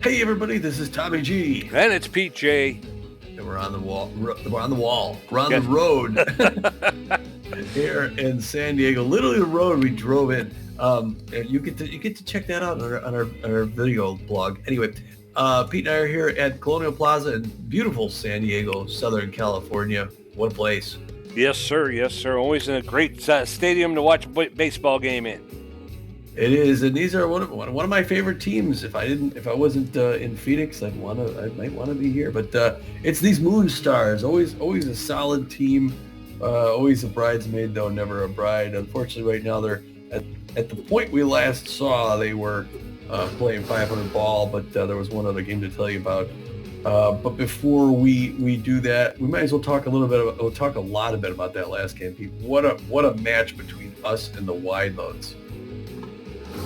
Hey everybody, this is Tommy G. And it's Pete J. And we're on the wall. We're on the wall. We're on Yes. the road here in San Diego. Literally the road we drove in. And you get to check that out on our video blog. Anyway, Pete and I are here at Colonial Plaza in beautiful San Diego, Southern California. What a place! Yes, sir. Yes, sir. Always in a great stadium to watch a baseball game in. It is, and these are one of my favorite teams. If I wasn't in Phoenix, I might want to be here. But it's these Moonstars, always a solid team, always a bridesmaid though, never a bride. Unfortunately, right now they're at the point we last saw, they were playing 500 ball, but there was one other game to tell you about. But before we do that, we might as well talk a lot about that last game, Pete. What a match between us and the Wideloads.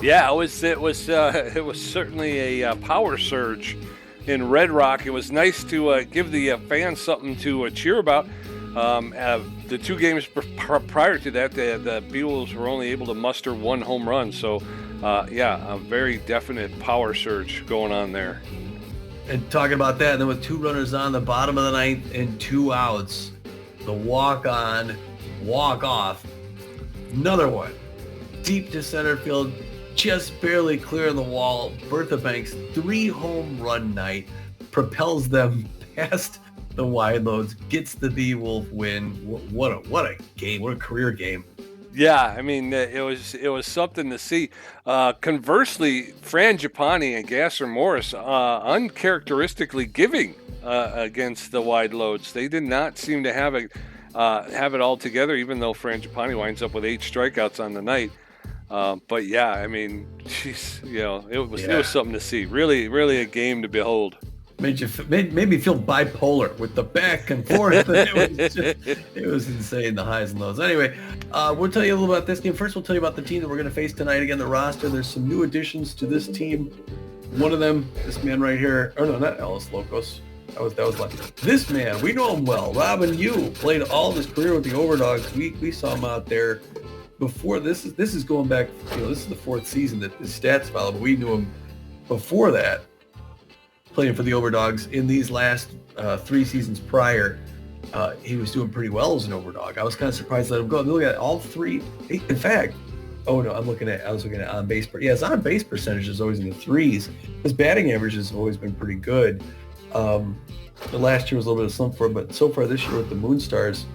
Yeah, it was certainly a power surge in Red Rock. It was nice to give the fans something to cheer about. The two games prior to that, the Beewolves were only able to muster one home run. So, a very definite power surge going on there. And talking about that, and then with two runners on the bottom of the ninth and 2 outs, the walk-on, walk-off, another one, deep to center field, just barely clearing the wall. Bertha Banks, 3 home run night, propels them past the Wideloads, gets the Beewolf win. What a game! What a career game! Yeah, I mean it was something to see. Conversely, Frangipani and Gasser Morris uncharacteristically giving against the Wideloads. They did not seem to have it all together, even though Frangipani winds up with 8 strikeouts on the night. But yeah, I mean, geez, it was something to see. Really, really a game to behold. Made me feel bipolar with the back and forth. It was insane, the highs and lows. Anyway, we'll tell you a little about this game. First, we'll tell you about the team that we're going to face tonight. Again, the roster. There's some new additions to this team. One of them, this man right here. Oh no, not Ellis Locos. That was lucky. This man, we know him well. Robin Yu played all of his career with the Overdogs. We saw him out there before. This is going back. This is the 4th season that his stats follow. But we knew him before that, playing for the Overdogs. In these last 3 seasons prior, he was doing pretty well as an Overdog. I was kind of surprised to let him go. Look at all 3. In fact, I was looking at on base. Yeah, his on base percentage is always in the 3s. His batting average has always been pretty good. The last year was a little bit of a slump for him, but so far this year with the Moonstars,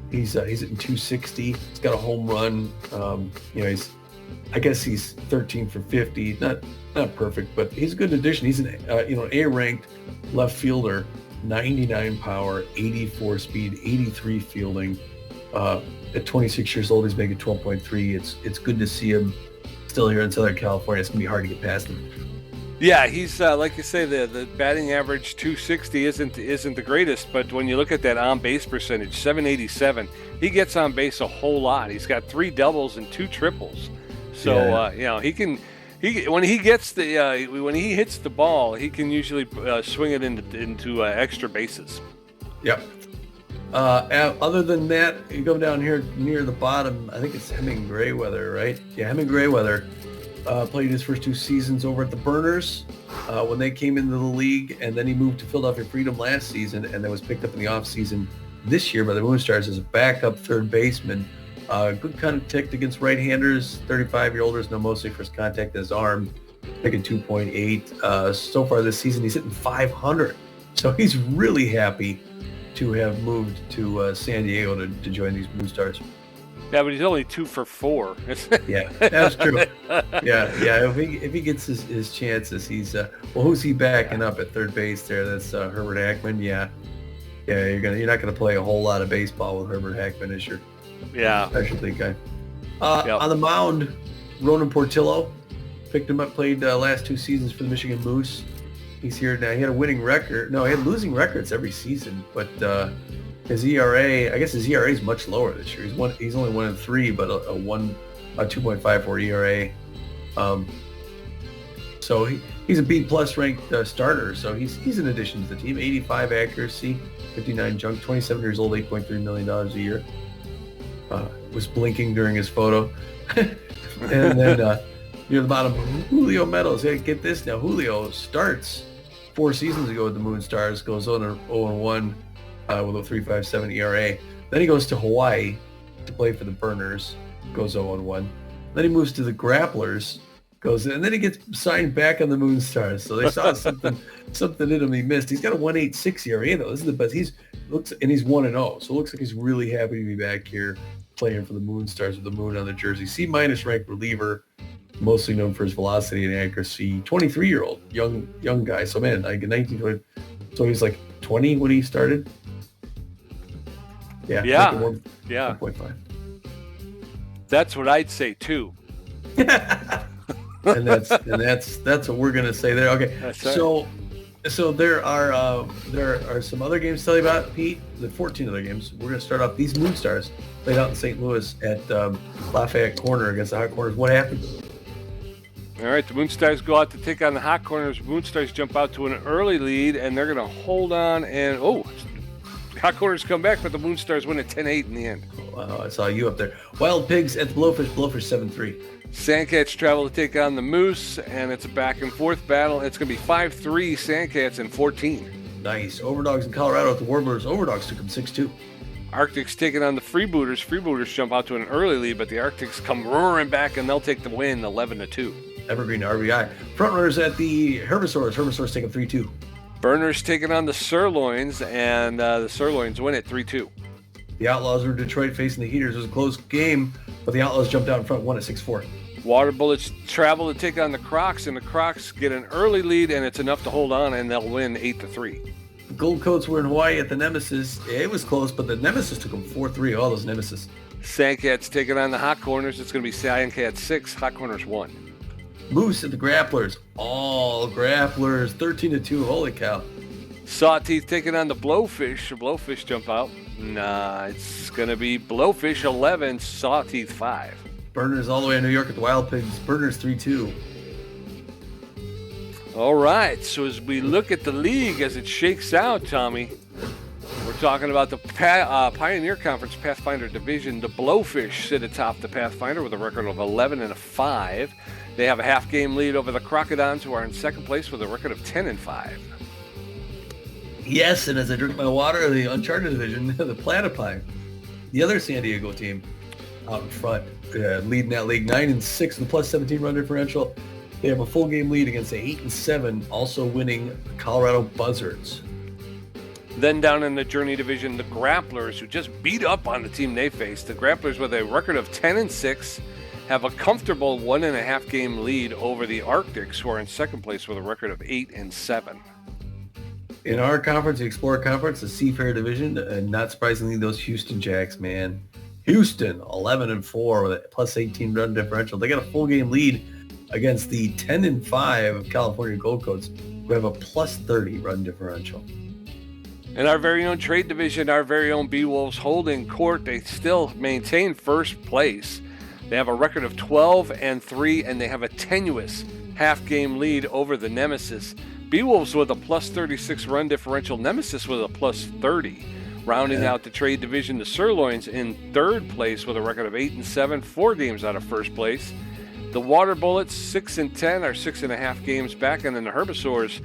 he's hitting 260. He's got a home run. He's 13 for 50. Not perfect, but he's a good addition. He's an A-ranked left fielder, 99 power, 84 speed, 83 fielding. At 26 years old, he's making 12.3. It's good to see him still here in Southern California. It's gonna be hard to get past him. Yeah, he's like you say, the batting average 260 isn't the greatest, but when you look at that on base percentage, 787, he gets on base a whole lot. He's got 3 doubles and 2 triples. So when he hits the ball, he can usually swing it into extra bases. Yep. Other than that, you go down here near the bottom. I think it's Hemming Grayweather, right? Yeah, Hemming Grayweather played his first 2 seasons over at the Burners when they came into the league, and then he moved to Philadelphia Freedom last season, and then was picked up in the offseason this year by the Moonstars as a backup third baseman. Good contact against right-handers. 35-year-old, no mostly first contact in his arm, picking 2.8. So far this season, he's hitting 500. So he's really happy to have moved to San Diego to join these Moonstars. Yeah, but he's only 2 for 4. Yeah, that's true. Yeah. If he gets his chances, he's who's he backing up at third base there? That's Herbert Hackman. Yeah. You're not gonna play a whole lot of baseball with Herbert Hackman as your specialty guy. On the mound, Ronan Portillo picked him up. Played last 2 seasons for the Michigan Moose. He's here now. He had a winning record. No, he had losing records every season, but his ERA, I guess his ERA is much lower this year. He's only 1-3, but a 2.54 ERA. So he's a B+ ranked starter. So he's an addition to the team. 85 accuracy, 59 junk, 27 years old, $8.3 million a year. Was blinking during his photo. And then near the bottom, Julio Meadows. Hey, get this now. Julio starts 4 seasons ago with the Moonstars, goes 0-1 with a 3.57 ERA. Then he goes to Hawaii to play for the Burners, goes 0-1. Then he moves to the Grapplers, and then he gets signed back on the Moonstars. So they saw something in him he missed. He's got a 1.86 ERA though. This is the best. He's 1-0. So it looks like he's really happy to be back here playing for the Moonstars with the moon on the jersey. C- ranked reliever, mostly known for his velocity and accuracy. 23-year-old, young guy. So man, like 1920. So he's like 20 when he started. Yeah. 1.5. That's what I'd say too. and that's what we're gonna say there. Okay. That's right. So there are some other games to tell you about, Pete. The 14 other games. We're gonna start off. These Moonstars played out in St. Louis at Lafayette Corner against the Hot Corners. What happened? All right, the Moonstars go out to take on the Hot Corners. Moonstars jump out to an early lead, and they're going to hold on. And Hot Corners come back, but the Moonstars win at 10-8 in the end. Wow, I saw you up there. Wild Pigs at the Blowfish. Blowfish 7-3. Sandcats travel to take on the Moose, and it's a back-and-forth battle. It's going to be 5-3 Sandcats and 14. Nice. Overdogs in Colorado at the Warblers. Overdogs took them 6-2. Arctics taking on the Freebooters. Freebooters jump out to an early lead, but the Arctics come roaring back, and they'll take the win 11-2. Evergreen RBI. Frontrunners at the Herbisaurs. Herbisaurs take them 3-2. Burners taking on the Sirloins, and the Sirloins win at 3-2. The Outlaws were Detroit facing the Heaters. It was a close game, but the Outlaws jumped out in front, won at 6-4. Water Bullets travel to take on the Crocs, and the Crocs get an early lead, and it's enough to hold on, and they'll win 8-3. The Gold Coats were in Hawaii at the Nemesis. It was close, but the Nemesis took them 4-3. All those Nemesis. Sandcats taking on the Hot Corners. It's going to be Sandcats 6, Hot Corners 1. Moose at the Grapplers. All Grapplers, 13-2. Holy cow. Sawteeth taking on the Blowfish. The Blowfish jump out. Nah, it's going to be Blowfish 11, Sawteeth 5. Burners all the way in New York at the Wild Pigs. Burners 3-2. All right, so as we look at the league as it shakes out, Tommy, we're talking about the Pioneer Conference Pathfinder Division. The Blowfish sit atop the Pathfinder with a record of 11-5. They have a half-game lead over the Crocodons, who are in second place with a record of 10-5. Yes, and as I drink my water, the Uncharted Division, the Platypi, the other San Diego team out in front, leading that league 9-6 with a plus 17 run differential. They have a full game lead against the 8-7, also winning the Colorado Buzzards. Then down in the Journey Division, the Grapplers, who just beat up on the team they faced. The Grapplers, with a record of 10-6, have a comfortable 1.5 game lead over the Arctics, who are in second place with a record of 8-7. In our conference, the Explorer Conference, the Seafair Division, and not surprisingly, those Houston Jacks, man. Houston, 11-4 with a plus 18 run differential. They got a full game lead against the 10-5 California Gold Coats, who have a plus 30 run differential. In our very own trade division, our very own Beewolves holding court. They still maintain first place. They have a record of 12-3, and they have a tenuous half-game lead over the Nemesis. Beewolves with a plus 36 run differential. Nemesis with a plus 30. Rounding out the trade division, the Sirloins in third place with a record of 8-7, 4 games out of first place. The Water Bullets, 6-10, are 6.5 games back, and then the Herbisaurs,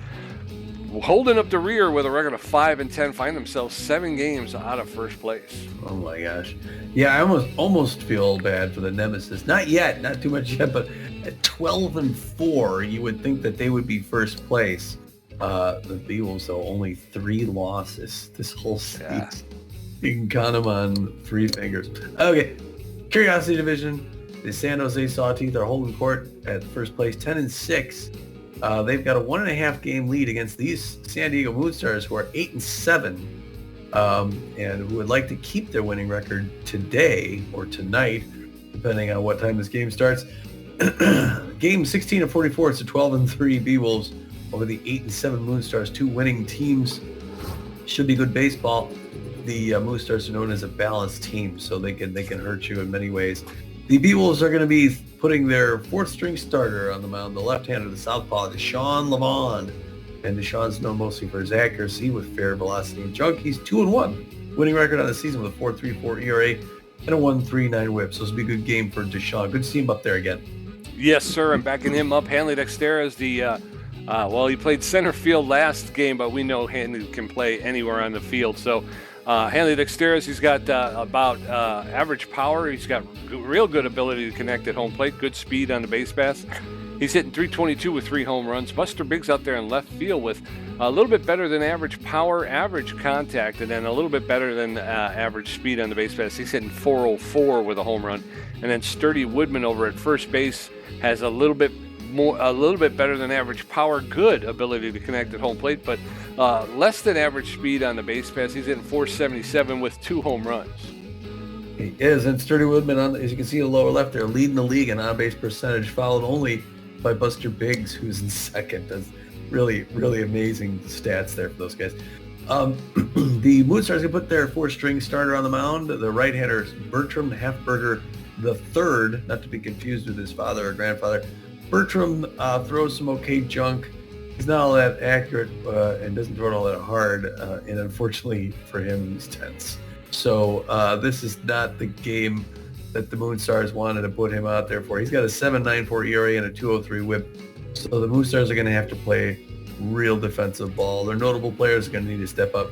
holding up the rear with a record of 5-10, find themselves 7 games out of first place. Oh my gosh. Yeah, I almost feel bad for the Nemesis. Not yet, not too much yet, but at 12-4, you would think that they would be first place. The Beewolves, though, only 3 losses this whole season. Yeah. You can count them on 3 fingers. Okay, Curiosity Division. The San Jose Sawteeth are holding court at first place, 10-6. They've got a 1.5 game lead against these San Diego Moonstars, who are 8-7, and who would like to keep their winning record today or tonight, depending on what time this game starts. Game 16 of 44. It's a 12-3 Beewolves over the 8-7 Moonstars. 2 winning teams. Should be good baseball. The Moonstars are known as a balanced team, so they can hurt you in many ways. The Beewolves are going to be putting their 4th-string starter on the mound, the left-hander, the southpaw, Deshaun Levon. And Deshaun's known mostly for his accuracy with fair velocity and junk. He's 2-1, winning record on the season with a 4.34 ERA and a 1.39 whip. So this will be a good game for Deshaun. Good to see him up there again. Yes, sir. I'm backing him up. Hanley Dexter is the Well, he played center field last game, but we know Hanley can play anywhere on the field. So Hanley Dexteris, he's got about average power. He's got real good ability to connect at home plate, good speed on the base pass. He's hitting 322 with 3 home runs. Buster Biggs out there in left field with a little bit better than average power, average contact, and then a little bit better than average speed on the base pass. He's hitting 404 with a home run. And then Sturdy Woodman over at first base has a little bit better than average power, good ability to connect at home plate, but less than average speed on the base pass. He's hitting 477 with 2 home runs. He is, and Sturdy Woodman, as you can see in the lower left there, leading the league in on-base percentage, followed only by Buster Biggs, who's in second. That's really, really amazing stats there for those guys. The Moonstars can put their 4-string starter on the mound. The right-hander is Bertram Hafberger III, not to be confused with his father or grandfather. Bertram throws some okay junk. He's not all that accurate and doesn't throw it all that hard, and unfortunately for him, he's tense. So this is not the game that the Moonstars wanted to put him out there for. He's got a 7.94 ERA and a 2.03 WHIP. So the Moonstars are going to have to play real defensive ball. Their notable players are going to need to step up.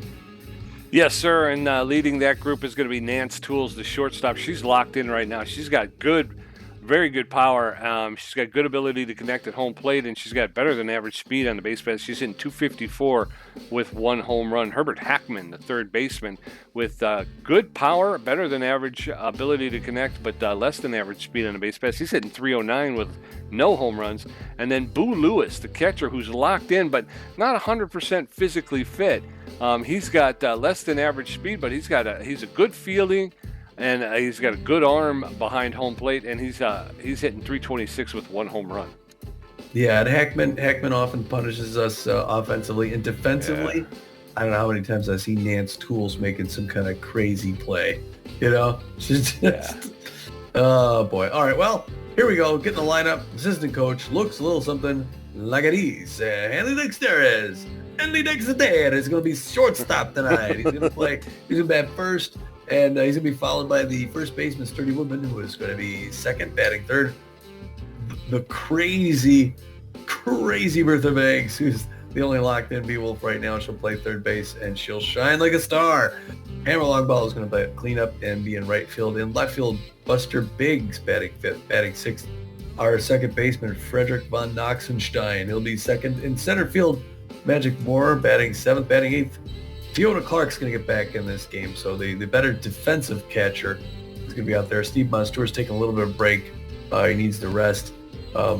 Yes, sir, and leading that group is going to be Nance Tools, the shortstop. She's locked in right now. She's got very good power. She's got good ability to connect at home plate, and she's got better than average speed on the base pass. She's hitting 254 with 1 home run. Herbert Hackman, the third baseman, with good power, better than average ability to connect, but less than average speed on the base pass. He's hitting 309 with no home runs. And then Boo Lewis, the catcher, who's locked in, but not 100% physically fit. He's got less than average speed, but he's a good fielding, and he's got a good arm behind home plate, and he's hitting 326 with 1 home run. Yeah, and Hackman often punishes us offensively and defensively. Yeah. I don't know how many times I've seen Nance Tools making some kind of crazy play. You know, oh boy. All right, well, here we go. Getting the lineup. Assistant coach looks a little something like it is. Hanley Dexteris. Hanley Dexteris is going to be shortstop tonight. He's going to play. He's going to bat first. And he's going to be followed by the first baseman, Sturdy Woodman, who is going to be second, batting third. The crazy Bertha Banks, who's the only locked-in Beewolf right now. She'll play third base, and she'll shine like a star. Hammer Longball is going to clean up and be in right field. In left field, Buster Biggs batting fifth, batting sixth. Our second baseman, Frederick von Noxenstein. He'll be second. In center field, Magic Moore batting seventh, batting eighth. Fiona Clark's going to get back in this game, so the better defensive catcher is going to be out there. Steve Monsteur's taking a little bit of a break. He needs to rest.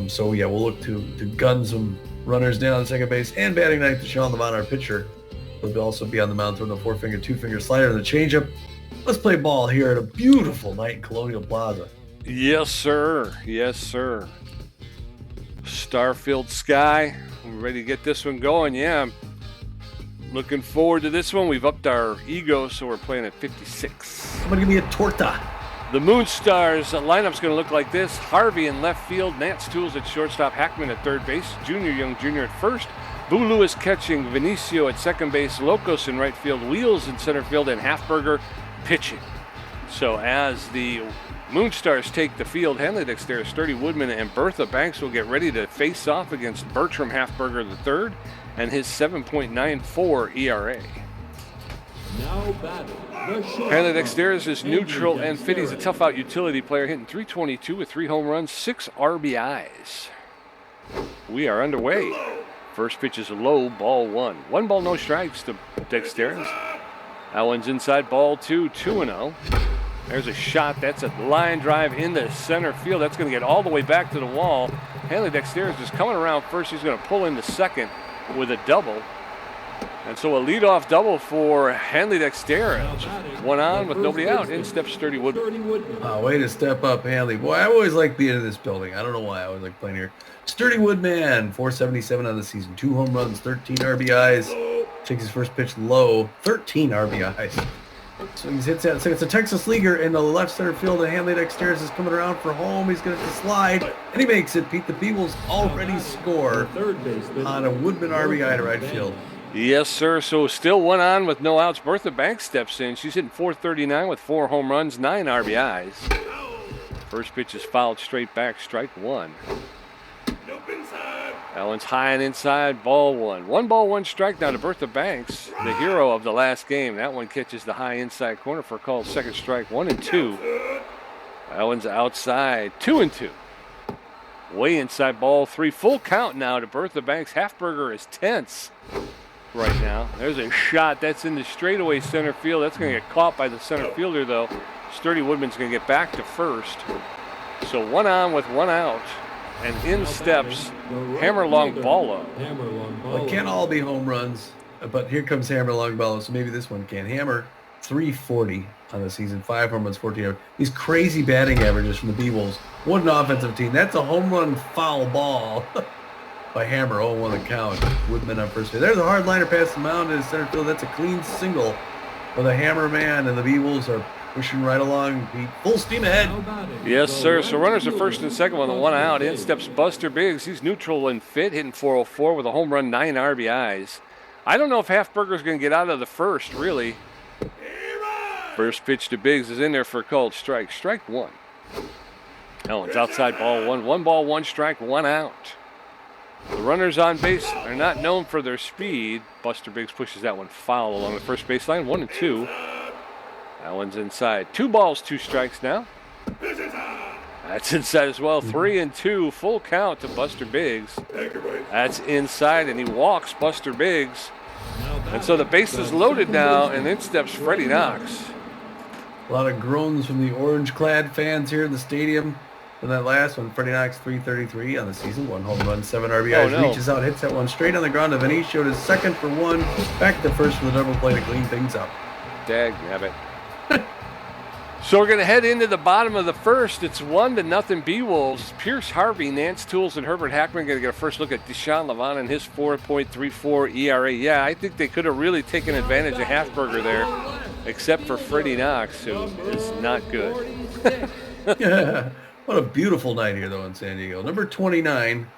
So, yeah, we'll look to gun some runners down on second base. And batting ninth, Sean Levon, our pitcher, will also be on the mound throwing the 4-finger, 2-finger slider and the changeup. Let's play ball here at a beautiful night in Colonial Plaza. Yes, sir. Yes, sir. Starfield Sky. We're ready to get this one going. Yeah, looking forward to this one. We've upped our ego, so we're playing at 56. Somebody give me a torta. The Moonstars lineup's going to look like this. Harvey in left field, Nance Tools at shortstop, Hackman at third base, Young Jr. at first, Boo Lewis catching, Vinicio at second base, Locos in right field, Wheels in center field, and Hafberger pitching. So as the Moonstars take the field, Hanley Dexteris, Sturdy Woodman, and Bertha Banks will get ready to face off against Bertram Hafberger III and his 7.94 ERA. Now batting. Hanley Dexteris is neutral and fit. He's a tough-out utility player, hitting 322 with 3 home runs, 6 RBIs. We are underway. First pitch is low, ball 1. 1 ball, no strikes to Dexteris. That one's inside, ball 2, 2-0. There's a shot. That's a line drive into center field. That's going to get all the way back to the wall. Hanley Dexteris is coming around first. He's going to pull into second with a double. And so a leadoff double for Hanley Dexteris. 1 on with nobody out. In steps Sturdy Woodman. Oh, way to step up, Hanley. Boy, I always like being in this building. I don't know why I always like playing here. Sturdy Woodman, 477 on the season. 2 home runs, 13 RBIs. Takes his first pitch low, 13 RBIs. So he hits that. So it's a Texas leaguer in the left center field, and Hanley Dexteris is coming around for home. He's going to slide, and he makes it. Pete, the Beewolves already score on a Woodman RBI to right field. Yes, sir. So still 1 on with no outs. Bertha Banks steps in. She's hitting 439 with 4 home runs, 9 RBIs. First pitch is fouled straight back, strike 1. That one's high and inside, ball one. 1 ball, 1 strike now to Bertha Banks, the hero of the last game. That one catches the high inside corner for a called second strike, 1-2. That one's outside, 2-2. Way inside, ball 3. Full count now to Bertha Banks. Halfberger is tense right now. There's a shot that's in the straightaway center field. That's going to get caught by the center fielder, though. Sturdy Woodman's going to get back to first. So 1 on with 1 out. And in steps Hammer Long Ballo. Well, it can't all be home runs, but here comes Hammer Long Ballo, so maybe this one can. Hammer, 340 on the season, 5 home runs, 14. These crazy batting averages from the Beewolves. What an offensive team. That's a home run foul ball by Hammer. 0-1 the count. Woodman on first base. There's a hard liner past the mound in center field. That's a clean single for the Hammer man, and the Beewolves are pushing right along, Pete. Full steam ahead. Yes, sir. So runners are first and second with a 1 out. In steps Buster Biggs. He's neutral and fit, hitting 404 with a home run, 9 RBIs. I don't know if Halfberger's going to get out of the first, really. First pitch to Biggs is in there for a called strike. Strike 1. That one's outside, ball 1. 1 ball, 1 strike, 1 out. The runners on base are not known for their speed. Buster Biggs pushes that one foul along the first baseline, 1-2. That one's inside. 2 balls, 2 strikes now. That's inside as well. 3-2. Full count to Buster Biggs. That's inside, and he walks Buster Biggs. And so the base is loaded now, and in steps Freddie Knox. A lot of groans from the orange-clad fans here in the stadium. And that last one, Freddie Knox, 333 on the season. 1 home run, 7 RBIs. Oh, no. Reaches out, hits that one straight on the ground to Venicio to second for 1. Back to first for the double play to clean things up. Dagnabbit. So we're going to head into the bottom of the first. It's 1-0 Beewolves. Pierce Harvey, Nance Tools, and Herbert Hackman going to get a first look at Deshaun Levant and his 4.34 ERA. Yeah, I think they could have really taken advantage of Halfberger there, except for Freddie Knox, who is not good. Yeah, what a beautiful night here, though, in San Diego. Number 29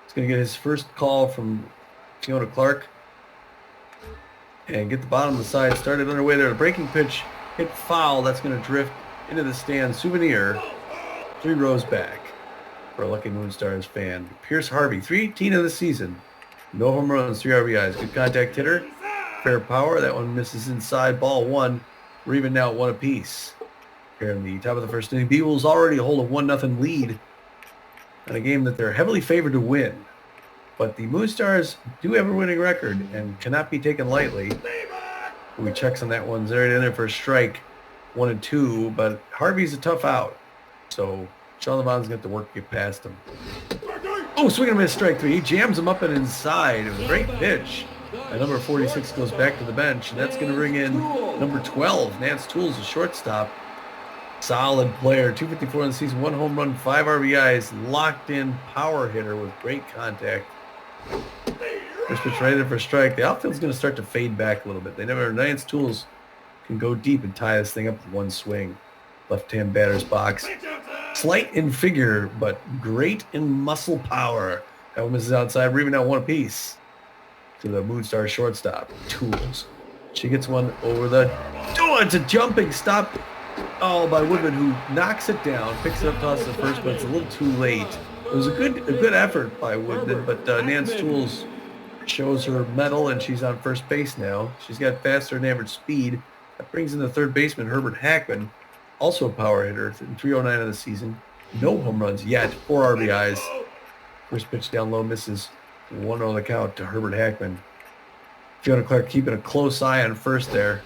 is going to get his first call from Fiona Clark and get the bottom of the side started underway there. A breaking pitch hit foul. That's going to drift into the stand. Souvenir, 3 rows back for a lucky Moonstars fan. Pierce Harvey, 318 of the season. No home runs, 3 RBIs. Good contact hitter. Fair power. That one misses inside. Ball 1. We're even now at 1 apiece. Here in the top of the first inning, Beewolves already hold a 1-0 lead in a game that they're heavily favored to win. But the Moonstars do have a winning record and cannot be taken lightly. We checks on that one. Right in there for a strike. 1-2, but Harvey's a tough out. So Sean Levant's going to have to work to get past him. Oh, swing and a miss, strike 3. He jams him up and inside. It was a great pitch. And number 46 goes back to the bench, and that's going to bring in number 12, Nance Tools, a shortstop. Solid player, 254 in the season, 1 home run, 5 RBIs, locked in power hitter with great contact. First pitch right in for a strike. The outfield's going to start to fade back a little bit. Nance Tools can go deep and tie this thing up with 1 swing. Left-hand batter's box. Slight in figure, but great in muscle power. That one misses outside. We're even out 1 apiece to the Moonstar shortstop, Tools. She gets one over the... Oh, it's a jumping stop. Oh, by Woodman, who knocks it down, picks it up, tosses it first, but it's a little too late. It was a good effort by Woodman, but Nance Tools shows her mettle, and she's on first base now. She's got faster than average speed. That brings in the third baseman, Herbert Hackman, also a power hitter, 309 of the season. No home runs yet, 4 RBIs. First pitch down low, misses. 1 on the count to Herbert Hackman. Fiona Clark keeping a close eye on first there.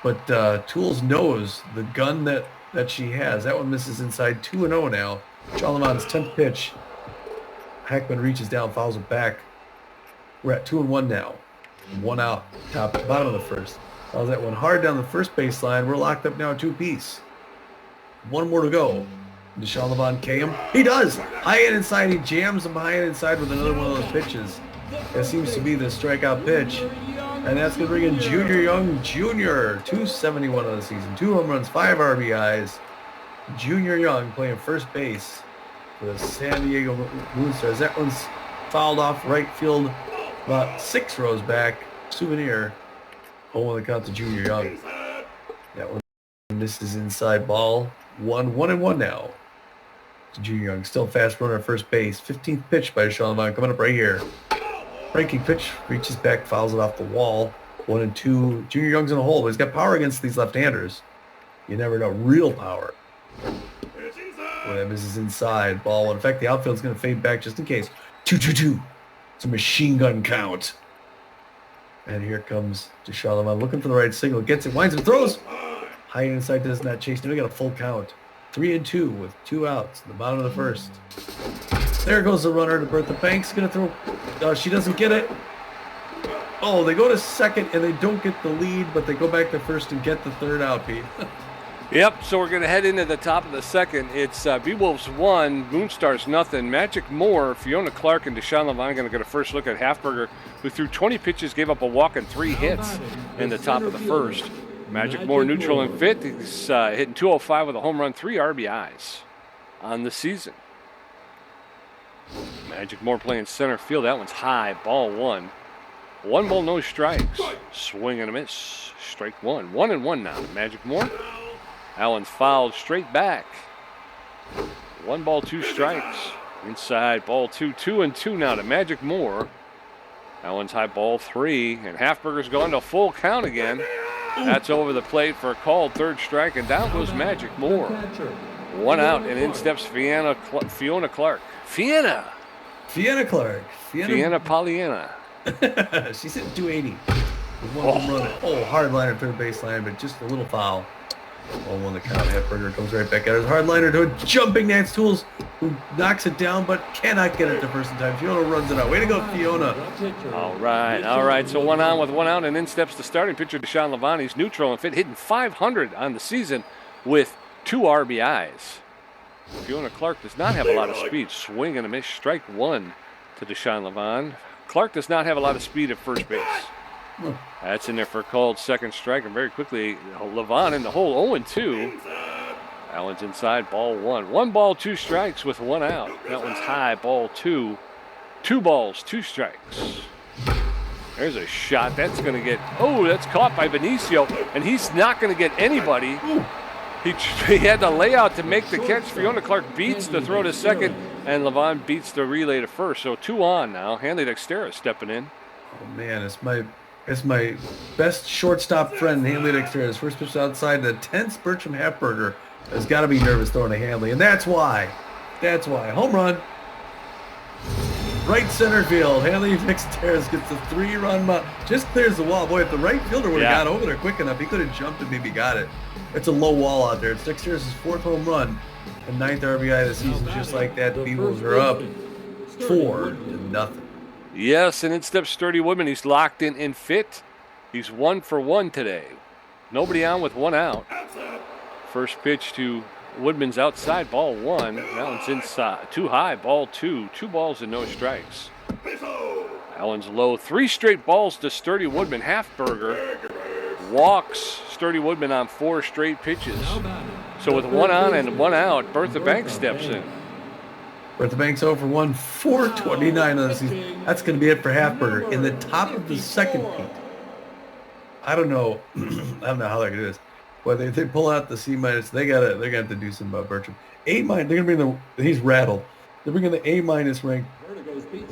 But Tools knows the gun that she has. That one misses inside, 2-0 now. Sean Levant's 10th pitch. Hackman reaches down, fouls it back. We're at 2-1 now. 1 out, bottom of the first. Fouls that one hard down the first baseline. We're locked up now at 2 apiece. 1 more to go. Does Sean Levant K him? He does! High and inside. He jams him high and inside with another one of those pitches. That seems to be the strikeout pitch. And that's going to bring in Junior Young Jr., 271 of the season. 2 home runs, 5 RBIs. Junior Young playing first base for the San Diego Moonstars. That one's fouled off right field about 6 rows back. Souvenir. On the count to Junior Young. That one misses inside ball. 1-1 now. to Junior Young. Still fast runner at first base. 15th pitch by Sean Levine coming up right here. Breaking pitch, reaches back, fouls it off the wall. 1-2. Junior Young's in a hole, but he's got power against these left-handers. You never know. Real power. Well, this is inside. Ball 1. In fact, the outfield's going to fade back just in case. 2-2-2. It's a machine gun count. And here comes Deshaun Levine looking for the right signal. Gets it, winds and throws. High inside, does not chase. Now we got a full count. 3-2 with 2 outs in the bottom of the first. There goes the runner to Bertha Banks. Going to throw. She doesn't get it. Oh, they go to second and they don't get the lead, but they go back to first and get the third out, Pete. Yep, so we're going to head into the top of the second. It's Beewolves 1, Moonstars nothing. Magic Moore, Fiona Clark, and Deshaun Levine going to get a first look at Halfberger, who threw 20 pitches, gave up a walk and 3 hits in the top of the first. Magic Moore neutral and fit. He's hitting 205 with a home run, 3 RBIs on the season. Magic Moore playing center field. That one's high, ball 1. 1 ball, no strikes. Swing and a miss. Strike 1. 1-1 now to Magic Moore. That one's fouled straight back. 1 ball, 2 strikes. Inside, ball 2. 2-2 now to Magic Moore. That one's high, ball 3. And Halfberger's going to full count again. That's over the plate for a called third strike. And down goes Magic Moore. 1 out, and in steps Fiona Clark. Fiona Clark. Fiona Pollyanna. She's hitting 280. With 1 home run. Oh, hard liner, third baseline, but just a little foul. 1-1 the count. Halfberger comes right back at his hard liner to a jumping Nance Tools, who knocks it down but cannot get it to first in time. Fiona runs it out. Way to go, Fiona. All right. So 1 on with 1 out, and in steps the starting pitcher Deshaun Levine. He's neutral and fit, hitting 500 on the season with 2 RBIs. Fiona Clark does not have a lot of speed. Swing and a miss. Strike 1 to Deshaun Levine. Clark does not have a lot of speed at first base. That's in there for a called second strike, and very quickly Levine in the hole. 0-2. That one's inside, ball 1. 1 ball, 2 strikes with 1 out. That one's high, ball 2. 2 balls, 2 strikes. There's a shot. That's going to get, that's caught by Benicio, and he's not going to get anybody. He had the layout to make the catch. Fiona Clark beats the throw to second, and Levine beats the relay to first. So 2 on now. Hanley Dextera stepping in. Oh, man, it's my best shortstop friend, Hanley Dexter. His first pitch outside. The tense Bertram Halfberger has got to be nervous throwing to Hanley, and that's why. Home run. Right center field. Hanley Dexter gets the 3-run mount. Just clears the wall. Boy, if the right fielder would have got over there quick enough, he could have jumped and maybe got it. It's a low wall out there. It's Dexter's 4th home run and 9th RBI of the season. Just like that, the Beewolves are up 4-0. Yes, and in steps Sturdy Woodman. He's locked in and fit. He's 1 for 1 today. Nobody on with 1 out. First pitch to Woodman's outside, ball 1. That one's inside. Too high, ball 2. 2 balls and no strikes. That one's low. 3 straight balls to Sturdy Woodman. Halfberger walks Sturdy Woodman on 4 straight pitches. So with 1 on and 1 out, Bertha Banks steps in. Bertha Banks 0 for 1, 429 of the season. That's going to be it for Halfberger. In the top of the second, Pete. I don't know how they're going to do this. But they pull out the C-, they're gonna have to do something about Bertram. A-, they're gonna bring he's rattled. They're bringing the A- ranked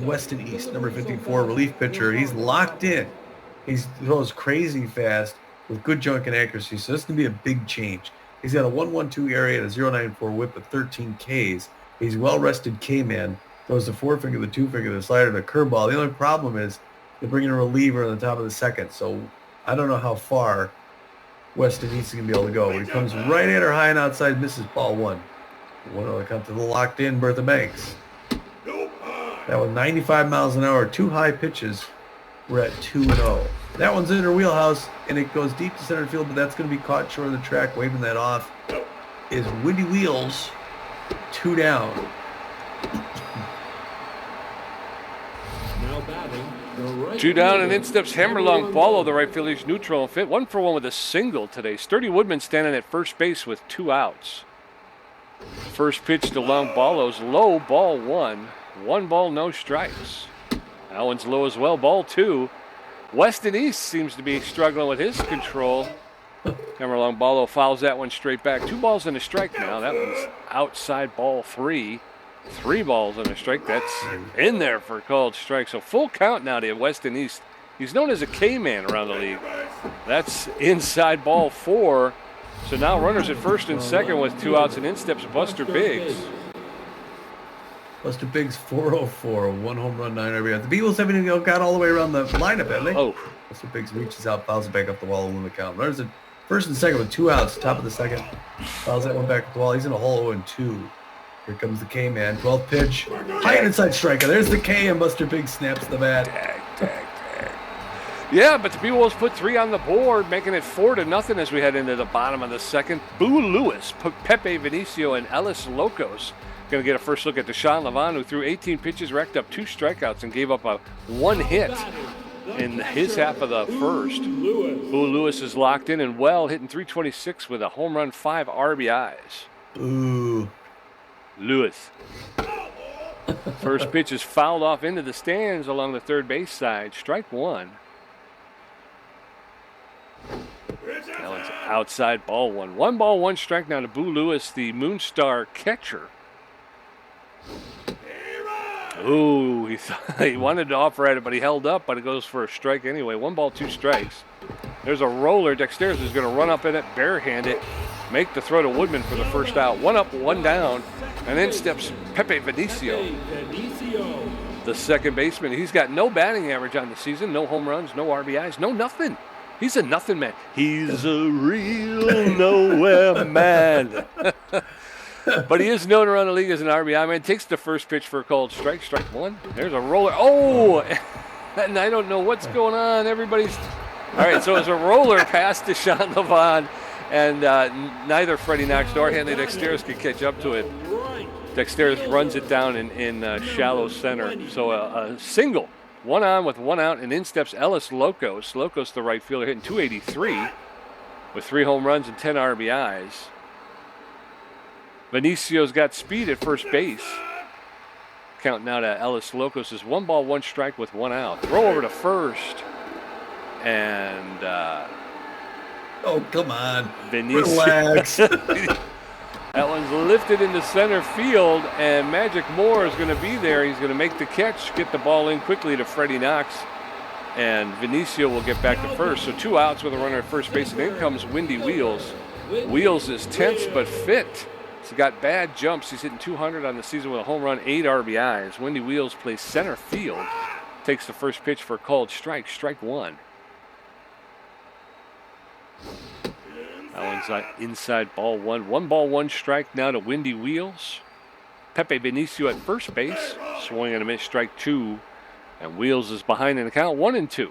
West and East, number 54 relief pitcher. He's locked in. He throws crazy fast with good junk and accuracy. So this is gonna be a big change. He's got a 1.12 area and a 0.94 whip with 13 Ks. He's well-rested K-man. Throws the 4-finger, the 2-finger, the slider, the curveball. The only problem is they're bringing a reliever on the top of the second. So I don't know how far Weston East is going to be able to go. He comes right at her high and outside, misses ball 1. 1-0 come to the locked-in Bertha Banks. That was 95 miles an hour, 2 high pitches. We're at 2-0. That one's in her wheelhouse, and it goes deep to center field, but that's going to be caught short of the track. Waving that off is Windy Wheels. 2 down. Now batting. 2 down, and in steps Hammerlong Paulo, the right fielder. He's neutral and fit. 1 for 1 with a single today. Sturdy Woodman standing at first base with 2 outs. First pitch to Long Ballo's low, ball 1. 1 ball, no strikes. That one's low as well, ball 2. West and East seems to be struggling with his control. Hammer long ball, though, fouls that one straight back. 2 balls and a strike now. That one's outside ball 3. 3 balls and a strike. That's in there for a called strike. So full count now to West and East. He's known as a K-man around the league. That's inside ball 4. So now runners at first and second with 2 outs, and in steps Buster Biggs. Buster Biggs, 404, 1 home run, 9 RBIs. The Beewolves haven't even got all the way around the lineup, haven't they? Oh. Buster Biggs reaches out, fouls it back up the wall, and win the count. Runners at first and second with 2 outs, top of the second. Fouls that one back up the wall. He's in a hole 0-2. Here comes the K-man, 12th pitch. High and inside striker. There's the K, and Buster Biggs snaps the bat. Tag. Yeah, but the Beewolves put 3 on the board, making it 4-0 as we head into the bottom of the second. Boo Lewis, Pepe Vinicio, and Ellis Locos going to get a first look at Deshaun Levon, who threw 18 pitches, racked up 2 strikeouts, and gave up a 1 hit in his half of the first. Boo Lewis is locked in and well, hitting .326 with a home run, 5 RBIs. Ooh. Lewis. First pitch is fouled off into the stands along the third base side. Strike 1. That one's outside ball 1. 1 ball, 1 strike now to Boo Lewis, the Moonstar catcher. Ooh, he wanted to offer at it, but he held up, but it goes for a strike anyway. 1 ball, 2 strikes. There's a roller. Dexter's is going to run up in it, barehanded, make the throw to Woodman for the first out. 1 up, 1 down, and then steps Pepe Vinicio, the second baseman. He's got no batting average on the season, no home runs, no RBIs, no nothing. He's a nothing man. He's a real nowhere man. But he is known around the league as an RBI man. Takes the first pitch for a called strike. Strike 1. There's a roller. Oh, and I don't know what's going on. Everybody's... All right, so it's a roller past Deshaun Levon, and neither Freddie Knox nor Hanley Dexteris can catch up to it. Dexteris runs it down in shallow center. So a single. 1 on with 1 out, and in steps Ellis Locos. Locos, the right fielder, hitting .283 with 3 home runs and 10 RBIs. Vinicio's got speed at first base. Count now to Ellis Locos is 1 ball, 1 strike with 1 out. Throw over to first, and oh, come on. Vinicio. Relax. That one's lifted into center field, and Magic Moore is going to be there. He's going to make the catch, get the ball in quickly to Freddie Knox, and Vinicio will get back to first. So 2 outs with a runner at first base, and in comes Windy Wheels. Wheels is tense but fit. He's got bad jumps. He's hitting .200 on the season with a home run, 8 RBIs. Windy Wheels plays center field, takes the first pitch for a called strike. Strike 1. That one's inside ball 1. 1 ball, 1 strike now to Windy Wheels. Pepe Vinicio at first base. Swing and a miss, strike 2. And Wheels is behind in the count, 1-2.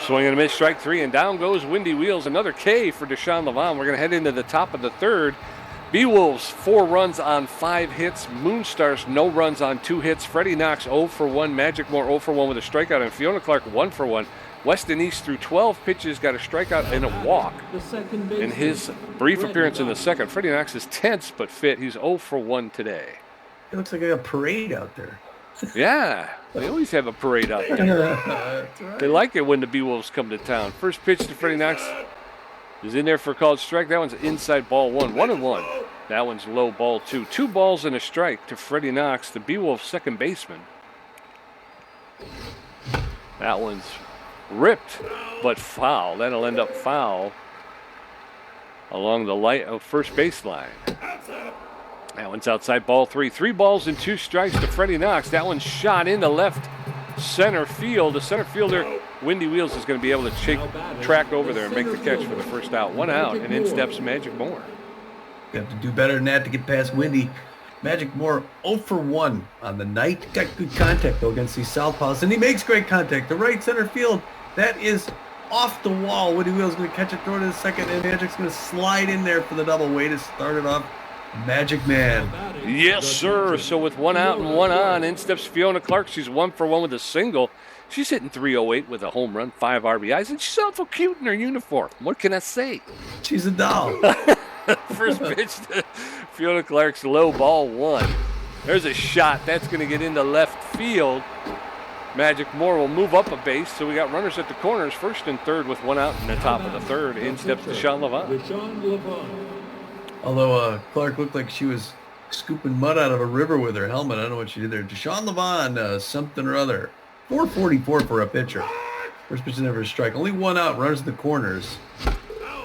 Swing and a miss, strike 3. And down goes Windy Wheels. Another K for Deshaun Levon. We're going to head into the top of the third. Beewolves, 4 runs on 5 hits. Moonstars, no runs on 2 hits. Freddie Knox, 0 for 1. Magic Moore, 0 for 1 with a strikeout. And Fiona Clark, 1 for 1. West and East threw 12 pitches, got a strikeout and a walk in his brief appearance in the second. Freddie Knox is tense but fit. He's 0 for 1 today. It looks like a parade out there. Yeah, they always have a parade out there. They like it when the Beewolves come to town. First pitch to Freddie Knox is in there for a called strike. That one's inside ball 1. 1-1. That one's low ball 2. 2 balls and a strike to Freddie Knox, the Beewolves second baseman. That one's ripped but foul. That'll end up foul along the first baseline. That one's outside ball 3. 3 balls and 2 strikes to Freddie Knox. That one's shot into left center field. The center fielder, Windy Wheels, is going to be able to track over there and make the catch for the first out. 1 out, and in steps Magic Moore. You have to do better than that to get past Windy. Magic Moore 0 for 1 on the night. Got good contact, though, against these southpaws, and he makes great contact. The right center field, that is off the wall. Windy Wheels going to catch it, throw it to the second, and Magic's going to slide in there for the double. Way to start it off. Magic Man. Yes, sir. So with 1 out and 1 on, in steps Fiona Clark. She's 1 for 1 with a single. She's hitting .308 with a home run, 5 RBIs, and she's awful cute in her uniform. What can I say? She's a doll. First pitch to Fiona Clark's low ball 1. There's a shot. That's going to get into left field. Magic Moore will move up a base, so we got runners at the corners, first and third with one out in the top of the third. In steps Deshaun Levant. Although Clark looked like she was scooping mud out of a river with her helmet. I don't know what she did there. Deshaun Levant, something or other. 444 for a pitcher. First pitch never a strike. Only one out, runners at the corners.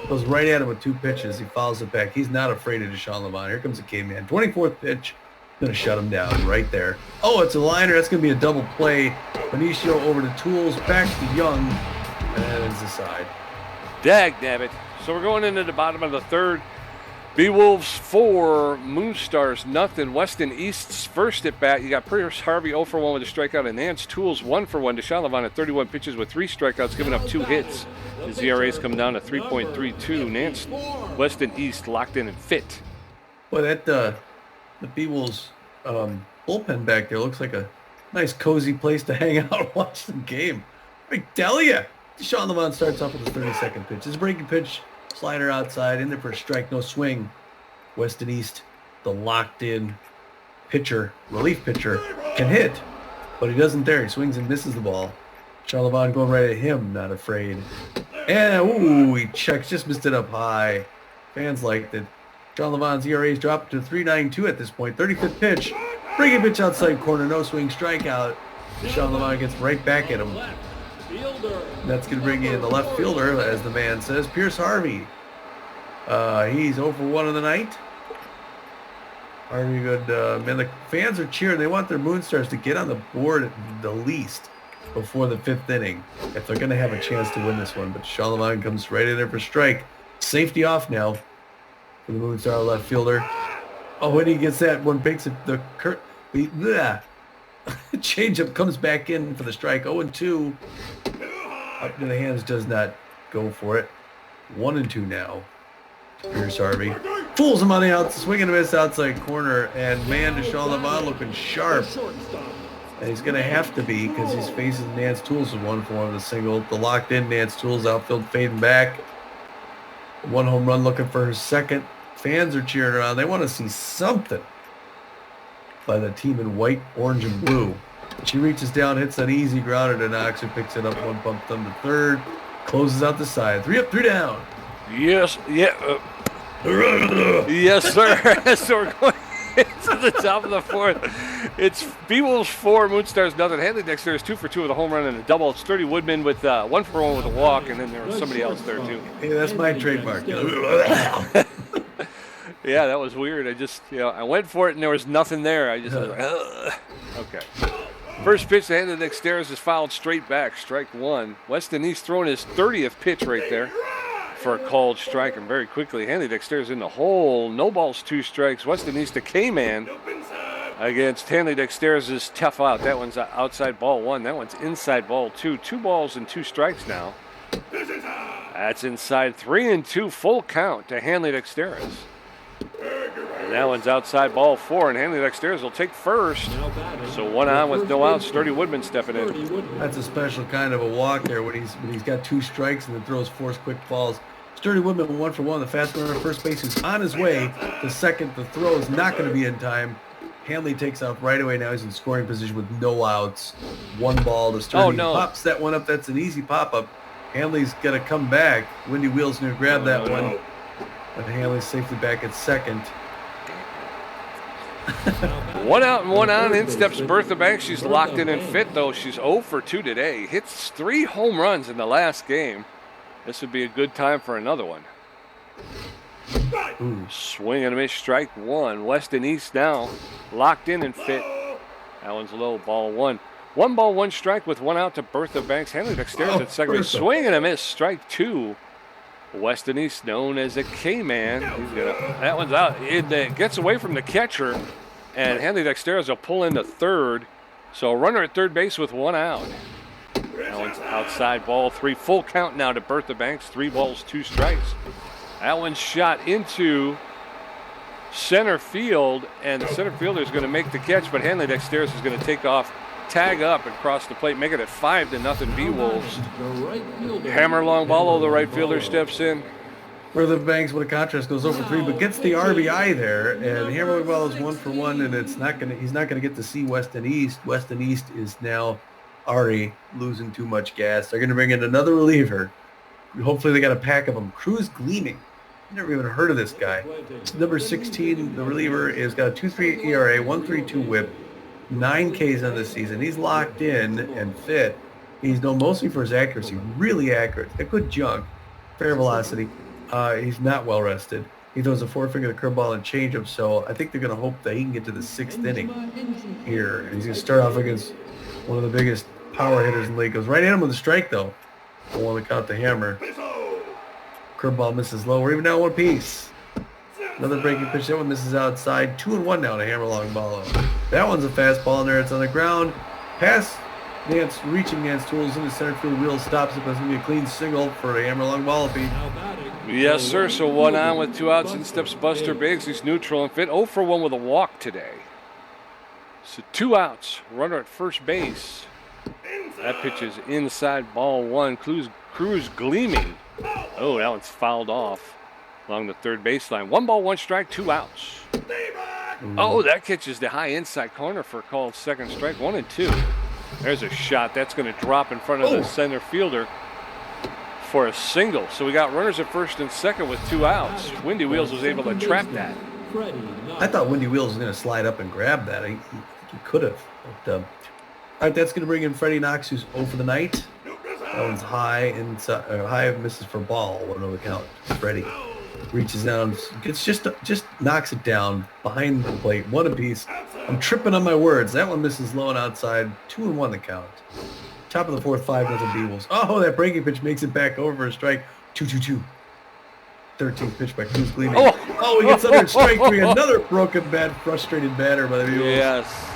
Goes right at him with 2 pitches. He fouls it back. He's not afraid of Deshaun Levant. Here comes the K-Man. 24th pitch. Going to shut him down right there. Oh, it's a liner. That's going to be a double play. Benicio over to Tools, back to Young, and that ends the side. Dag nabbit. So we're going into the bottom of the third. Beewolves 4, Moonstars nothing. Weston East's first at bat. You got Pierce Harvey 0 for 1 with a strikeout, and Nance Tools 1 for 1. Deshaun Levant at 31 pitches with 3 strikeouts, giving up 2 hits. His ERA's come down to 3.32. Nance Weston East locked in and fit. Boy, that the Beewolves bullpen back there looks like a nice cozy place to hang out and watch the game. I tell you, Deshaun Levant starts off with his 32nd pitch. His breaking pitch. Slider outside, in there for a strike, no swing. Weston East, the locked-in pitcher, relief pitcher, can hit, but he doesn't there. He swings and misses the ball. Deshaun Levant going right at him, not afraid. And, ooh, he checks, just missed it up high. Fans liked it. Deshaun Levant's ERA's dropped to 3.92 at this point. 35th pitch, breaking pitch outside corner, no swing, strikeout. Deshaun Levant gets right back at him. That's going to bring in the left fielder, as the man says, Pierce Harvey. He's 0 for 1 of the night. Harvey good. Man, the fans are cheering. They want their Moonstars to get on the board at the least before the 5th inning if they're going to have a chance to win this one. But Deshaun Levant comes right in there for strike. Safety off now for the Moonstar left fielder. Oh, when he gets that one, breaks it. The changeup comes back in for the strike. 0-2. Up to the hands, does not go for it. 1-2 now. Pierce Harvey fools him on the out, swing and a miss outside corner, and man, Deshaun Levant looking sharp. And he's going to have to be because he's facing Nance Tools with 1 for 1 with a single. The locked-in Nance Tools outfield fading back. 1 home run looking for her second. Fans are cheering around. They want to see something by the team in white, orange, and blue. She reaches down, hits that easy grounder to Knox, who picks it up 1 bump them to third, closes out the side. 3 up, 3 down. Yes, yeah. Yes, sir. So we're going to the top of the 4th. It's Beewolves 4, Moonstars nothing. Hanley Dexter is 2 for 2 with a home run and a double. It's Sturdy Woodman with 1 for 1 with a walk, and then there was somebody else there too. Hey, that's my trademark. Yeah, that was weird. I just, I went for it and there was nothing there. I just was like, ugh. Okay. First pitch to Hanley Dexter is fouled straight back, strike 1. Weston East throwing his 30th pitch right there for a called strike, and very quickly Hanley Dexter's in the hole. No balls, 2 strikes. Weston East, a K-man against Hanley Dexter's tough out. That one's outside ball 1. That one's inside ball 2. 2 balls and 2 strikes now. That's inside 3-2, full count to Hanley Dexter's. And that one's outside ball 4, and Hanley Dexter's will take first. So 1 on with no outs. Sturdy Woodman stepping in. That's a special kind of a walk there when he's got 2 strikes and then throws 4 quick balls. Sturdy Woodman 1 for 1. The fast runner first base who's on his way to second. The throw is not going to be in time. Hanley takes off right away. Now he's in scoring position with no outs. 1 ball to Sturdy. Oh, no. Pops that one up. That's an easy pop-up. Hanley's going to come back. Windy Wheels going to grab that one. But Hanley's safely back at second. 1 out and 1 on. In steps Bertha Banks. She's locked in and fit, though. She's 0 for 2 today. Hits 3 home runs in the last game. This would be a good time for another one. Ooh. Swing and a miss, strike 1. Weston East now locked in and fit. That one's low, ball 1. 1 ball, 1 strike with 1 out to Bertha Banks. Hanley Dexter at second base. Swing and a miss, strike 2. Weston East known as a K-man. That one's out. It gets away from the catcher, and Hanley Dexter will pull into third. So a runner at third base with 1 out. That one's outside ball 3. Full count now to Bertha Banks. 3 balls, 2 strikes. That one's shot into center field, and the center fielder is going to make the catch, but Hanley Dexter is going to take off, tag up, and cross the plate, make it at 5-0 Beewolves. Hammer long ball, the right fielder steps in. Bertha Banks with a contrast goes over 3, but gets the RBI there, and Hammer long ball is 1 for 1, and he's not going to get to see Weston East. Weston East is now Ari losing too much gas. They're going to bring in another reliever. Hopefully they got a pack of them. Cruz Gleaming. Never even heard of this guy. It's number 16, the reliever, is got a 2.3 ERA, 1.32 WHIP, 9 Ks on the season. He's locked in and fit. He's known mostly for his accuracy. Really accurate. A good junk. Fair velocity. He's not well rested. He throws a four-finger, the curveball, and changeup. So I think they're going to hope that he can get to the 6th inning here. And he's going to start off against one of the biggest power hitters in the league. Goes right at him with a strike, though. I want to count the hammer. Curveball misses low. We're even down one piece. Another breaking pitch. That one misses outside. 2-1 now to hammer long ball. That one's a fastball in there. It's on the ground. Pass. Nance reaching Nance tools in the center field. Wheel stops it. But it's going to be a clean single for a hammer long ball. Yes, sir. So 1 on with 2 outs. In steps Buster Biggs. He's neutral and fit. 0 for 1 with a walk today. So 2 outs. Runner at first base. That pitch is inside, ball 1. Cruz Gleaming. Oh, that one's fouled off along the third baseline. 1 ball, 1 strike, 2 outs. Oh, that catches the high inside corner for a called second strike. 1 and 2. There's a shot. That's going to drop in front of the center fielder for a single. So we got runners at first and second with 2 outs. Windy Wheels was able to trap that. I thought Windy Wheels was going to slide up and grab that. He could have. But, all right, that's going to bring in Freddie Knox, who's 0 for the night. That one's high inside, high misses for ball. What do we count? Freddie reaches down, gets just knocks it down behind the plate. 1 apiece. I'm tripping on my words. That one misses low and outside. 2-1 the count. Top of the 4th, 5-0 Beewolves. Oh, that breaking pitch makes it back over for a strike. 2-2-2. 13th pitch by Cruz Gleaming. Oh, he gets under strike 3. Another broken bat, frustrated batter by the Beewolves. Yes.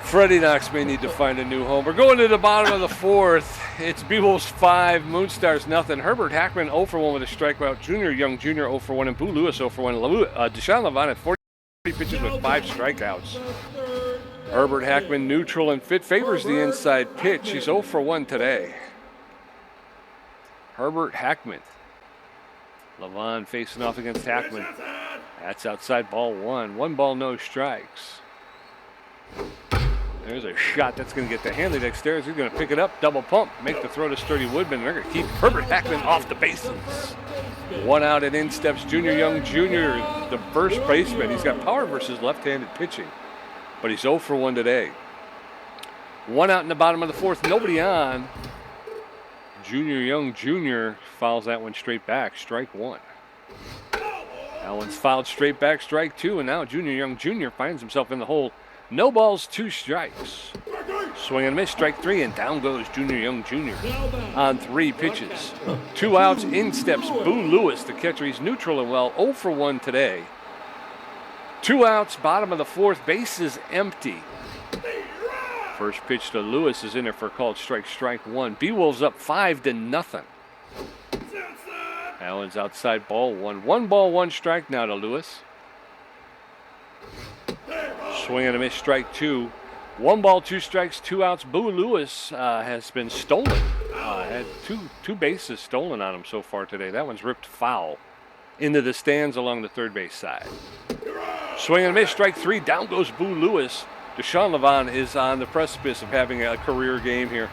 Freddie Knox may need to find a new home. We're going to the bottom of the 4th. It's Beewolves 5, Moonstars nothing. Herbert Hackman 0 for 1 with a strikeout. Junior Young Jr. 0 for 1, and Boo Lewis 0 for 1. Deshaun Levant at 40 pitches with 5 strikeouts. Herbert Hackman neutral and fit, favors the inside pitch. He's 0 for 1 today. Herbert Hackman. Levant facing off against Hackman. That's outside, ball 1. 1 ball, no strikes. There's a shot that's going to get to Hanley dexterous. He's going to pick it up, double pump, make the throw to Sturdy Woodman. They're going to keep Herbert Hackman off the bases. 1 out and in steps Junior Young Jr., the first baseman. He's got power versus left-handed pitching, but he's 0 for 1 today. 1 out in the bottom of the 4th, nobody on. Junior Young Jr. fouls that one straight back, strike 1. That one's fouled straight back, strike 2, and now Junior Young Jr. finds himself in the hole. No balls, 2 strikes. Swing and a miss, strike 3, and down goes Junior Young Jr. on 3 pitches. 2 outs, in steps Boo Lewis, the catcher. He's neutral and well, 0 for 1 today. 2 outs, bottom of the 4th, base is empty. First pitch to Lewis is in there for a called strike, strike 1. Beewolves up 5-0. That one's outside, ball 1. 1 ball, 1 strike now to Lewis. Swing and a miss, strike 2. 1 ball, 2 strikes, 2 outs. Boo Lewis has been stolen. Had two bases stolen on him so far today. That one's ripped foul into the stands along the third base side. Swing and a miss, strike 3. Down goes Boo Lewis. Deshaun Levant is on the precipice of having a career game here.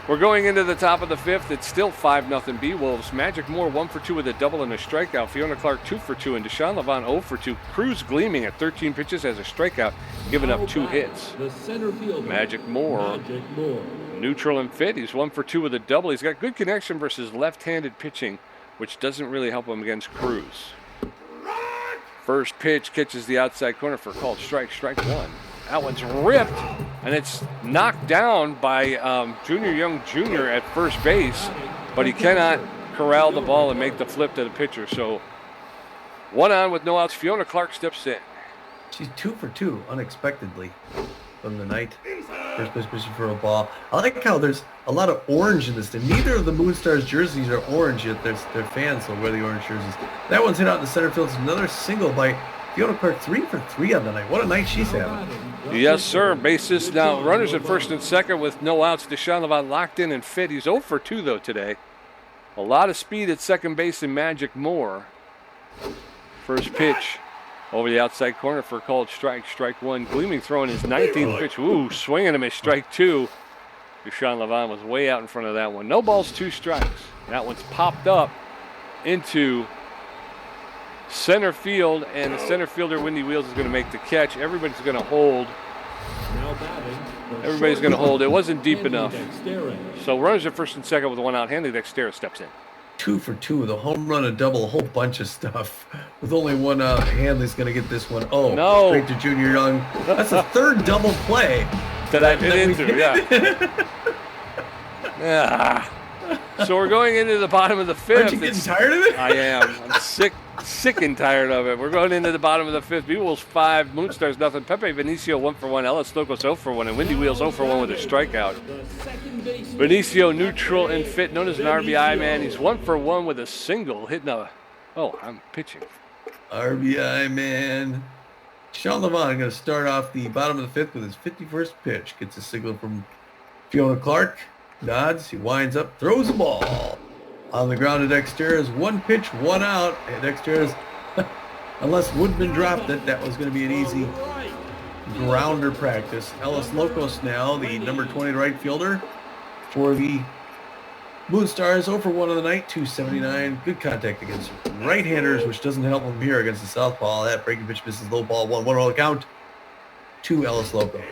We're going into the top of the 5th. It's still 5-0 Beewolves. Magic Moore 1 for 2 with a double and a strikeout. Fiona Clark 2 for 2, and Deshaun Levant 0 for 2. Cruz Gleaming at 13 pitches has a strikeout, giving up 2 hits. Magic Moore, neutral and fit. He's 1 for 2 with a double. He's got good connection versus left-handed pitching, which doesn't really help him against Cruz. First pitch catches the outside corner for a called strike, strike 1. That one's ripped, and it's knocked down by Junior Young Jr. at first base, but he cannot corral the ball and make the flip to the pitcher. So 1 on with no outs. Fiona Clark steps in. She's 2 for 2 unexpectedly from the night. First base pitching for a ball. I like how there's a lot of orange in this thing. Neither of the Moonstars jerseys are orange yet. Their fans will wear the orange jerseys. That one's hit out in the center field. It's another single by Fiona Clark, 3 for 3 on the night. What a night she's having. Yes, sir. Bases now. Runners at first and second with no outs. Deshaun Levant locked in and fit. He's 0 for 2, though, today. A lot of speed at second base in Magic Moore. First pitch Over the outside corner for a called strike. Strike one. Gleaming throwing his 19th pitch. Ooh, swinging and a miss. Strike two. Deshaun Levon was way out in front of that one. No balls, 2 strikes. That one's popped up into center field, and the center fielder, Windy Wheels, is going to make the catch. Everybody's going to hold. Everybody's going to hold. It wasn't deep enough. So runners at first and second with 1 out. Hanley Dextera steps in. 2 for 2 with a home run, a double, a whole bunch of stuff. With only 1 out, Hanley's going to get this one. Oh, no. Straight to Junior Young. That's the 3rd double play. That I've been into, yeah. Yeah. So we're going into the bottom of the 5th. Aren't you getting tired of it? I am. I'm sick and tired of it. We're going into the bottom of the 5th. Beewolves 5, Moonstars nothing. Pepe Vinicio 1 for 1. Ellis Locos 0 for 1. And Windy Wheels 0 for 1 with a strikeout. Vinicio neutral and fit, known as an RBI man. He's 1 for 1 with a single, hitting a. Oh, I'm pitching. RBI man. Sean Levon going to start off the bottom of the 5th with his 51st pitch. Gets a signal from Fiona Clark. Nods. He winds up, throws the ball. On the ground to Dextera's 1 pitch, 1 out. And Dextera's, unless Woodman dropped it, that was going to be an easy grounder practice. Ellis Locos now, the number 20 right fielder for the Moonstars. 0 for 1 on the night, 279. Good contact against right-handers, which doesn't help him here against the southpaw. That breaking pitch misses low ball, 1-1 count to Ellis Locos.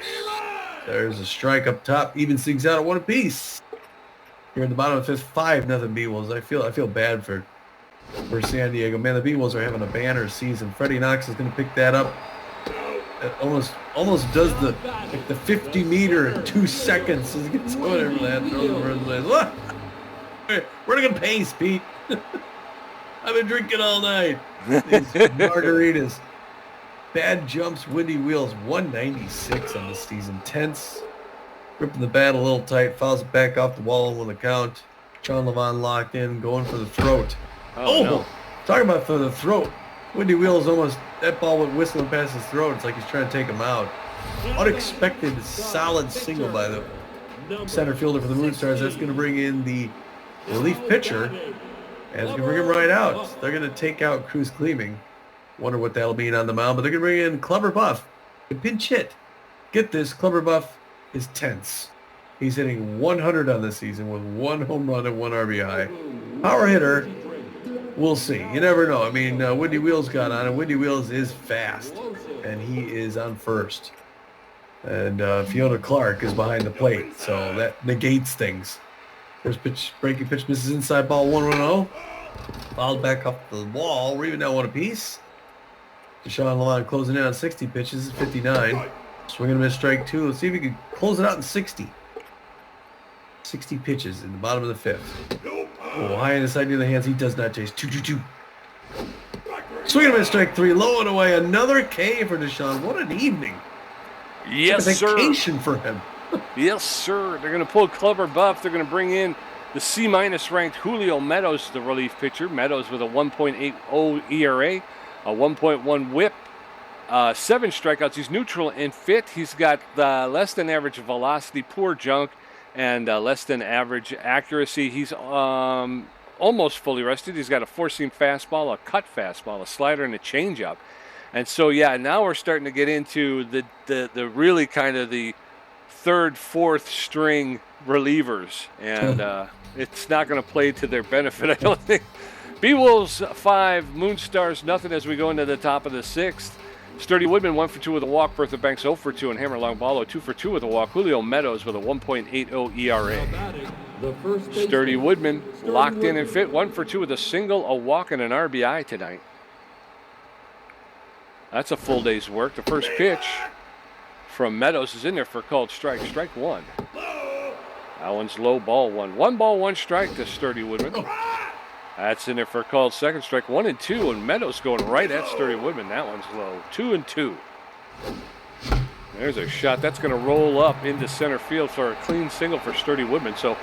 There's a strike up top, even things out at 1 apiece. Here in the bottom of the 5th, 5-0 Beewolves. I feel bad for San Diego. Man, the Beewolves are having a banner season. Freddie Knox is going to pick that up. It almost does the 50-meter in 2 seconds. It gets whatever that throws. We're going to pace, Pete. I've been drinking all night. These margaritas. Bad jumps, Windy Wheels, 196 on the season. Tense. Ripping the bat a little tight, fouls it back off the wall with a count. Sean Levon locked in, going for the throat. Oh, no. Talking about for the throat. Windy Wheels almost, that ball went whistling past his throat. It's like he's trying to take him out. Unexpected, solid single by the center fielder for the Moonstars. That's going to bring in the relief pitcher, and it's going to bring him right out. They're going to take out Cruz Gleaming. Wonder what that'll mean on the mound, but they're going to bring in Clubber Buff. A pinch hit. Get this, Clubber Buff is tense. He's hitting 100 on the season with 1 home run and 1 RBI. Power hitter, we'll see. You never know. I mean, Windy Wheels got on, and Windy Wheels is fast, and he is on first. And Fiona Clark is behind the plate, so that negates things. First pitch, breaking pitch misses inside ball, 1-1-0. Fouled back up the wall. We're even down 1 apiece. Deshaun Levon closing in on 60 pitches, 59. Swinging and a miss, strike 2. Let's see if we can close it out in 60. 60 pitches in the bottom of the 5th. Oh, high in the side near the hands. He does not chase. 2-2-2. Swinging and a miss, strike 3. Low and away. Another K for Deshaun. What an evening. Yes, sir. Vacation for him. Yes, sir. They're going to pull Clubber Buff. They're going to bring in the C- ranked Julio Meadows, the relief pitcher. Meadows with a 1.80 ERA, a 1.1 whip. 7 strikeouts. He's neutral and fit. He's got less than average velocity, poor junk, and less than average accuracy. He's almost fully rested. He's got a 4-seam fastball, a cut fastball, a slider, and a changeup. And so, yeah, now we're starting to get into the really kind of the 3rd, 4th string relievers. And it's not going to play to their benefit, I don't think. Beewolves 5, Moonstars nothing as we go into the top of the 6th. Sturdy Woodman 1 for 2 with a walk. Bertha Banks 0 for 2, and Hammer Longbalo 2 for 2 with a walk. Julio Meadows with a 1.80 ERA. Sturdy Woodman locked in and fit 1 for 2 with a single, a walk, and an RBI tonight. That's a full day's work. The first pitch from Meadows is in there for a called strike. Strike 1. That one's low, ball 1. 1 ball, 1 strike to Sturdy Woodman. That's in there for a called second, strike 1 and 2, and Meadows going right at Sturdy Woodman. That one's low. 2-2. There's a shot. That's going to roll up into center field for a clean single for Sturdy Woodman. So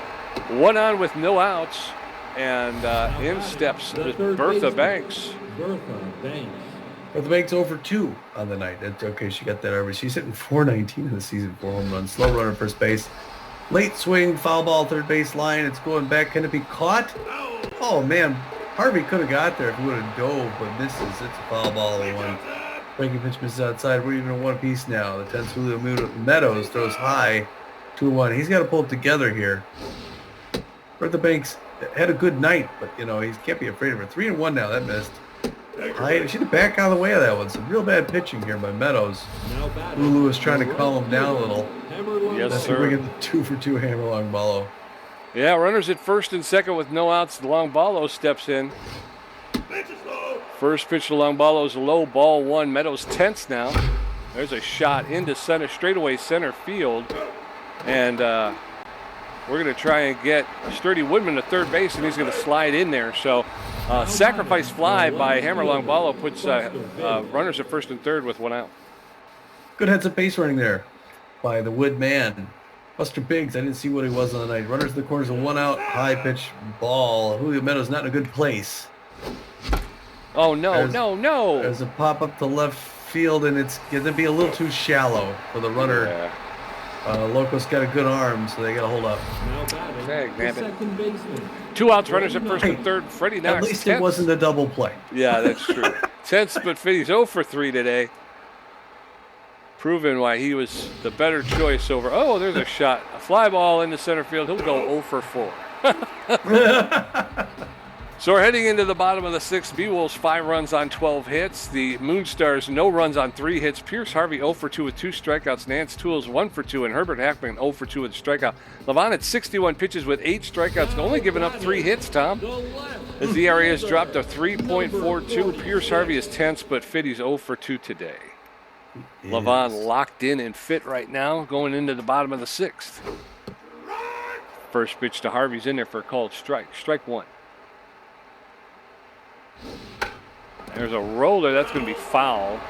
1 on with no outs, and in steps Bertha Banks. Bertha Banks 0 for 2 on the night. That's okay. She got that over. She's hitting 419 in the season, 4 home runs. Slow runner first base. Late swing, foul ball, third base line. It's going back. Can it be caught? Oh, man. Harvey could have got there if he would have dove, but misses. It's a foul ball 1. Breaking pitch misses outside. We're even in one piece now. The 10th Julio Meadows throws high, 2-1. He's got to pull it together here. Bertha Banks had a good night, but you know he can't be afraid of her. 3-1 now. That missed. High. She had to back out of the way of that one. Some real bad pitching here by Meadows. Lulu is trying to calm him down a little. Yes, sir. We're getting the 2-for-2 hammer long ballo. Yeah, runners at first and second with no outs. Long ballo steps in. First pitch to long ballo is low, ball one. Meadows tense now. There's a shot into center, straightaway center field. And we're going to try and get Sturdy Woodman to third base, and he's going to slide in there. So sacrifice fly by Hammer Longballo puts runners at first and third with one out. Good heads-up base running there by the Wood man. Buster Biggs, I didn't see what he was on the night. Runners in the corners, a one-out high-pitch ball. Julio Meadows not in a good place. Oh, no, no. There's a pop-up to left field, and it's going to be a little too shallow for the runner. Yeah. Locos got a good arm, so they got to hold up. Second baseman. Two outs, runners at first and third. Freddie Knox. At least it wasn't a double play. Yeah, that's true. Tense, but Fitty's 0 for 3 today. Proving why he was the better choice over. Oh, there's a shot. A fly ball into center field. He'll go 0 for 4. So we're heading into the bottom of the sixth. Beewolves 5 runs on 12 hits. The Moonstars no runs on 3 hits. Pierce Harvey 0 for 2 with 2 strikeouts. Nance Tools 1 for 2, and Herbert Hackman 0 for 2 with a strikeout. Levon at 61 pitches with 8 strikeouts, only giving up 3 hits, Tom. His ERA has dropped to 3.42. Pierce Harvey is tense, but Fitty's 0 for 2 today. Levon locked in and fit right now going into the bottom of the sixth. First pitch to Harvey's in there for a called strike. Strike one. There's a roller. That's going to be foul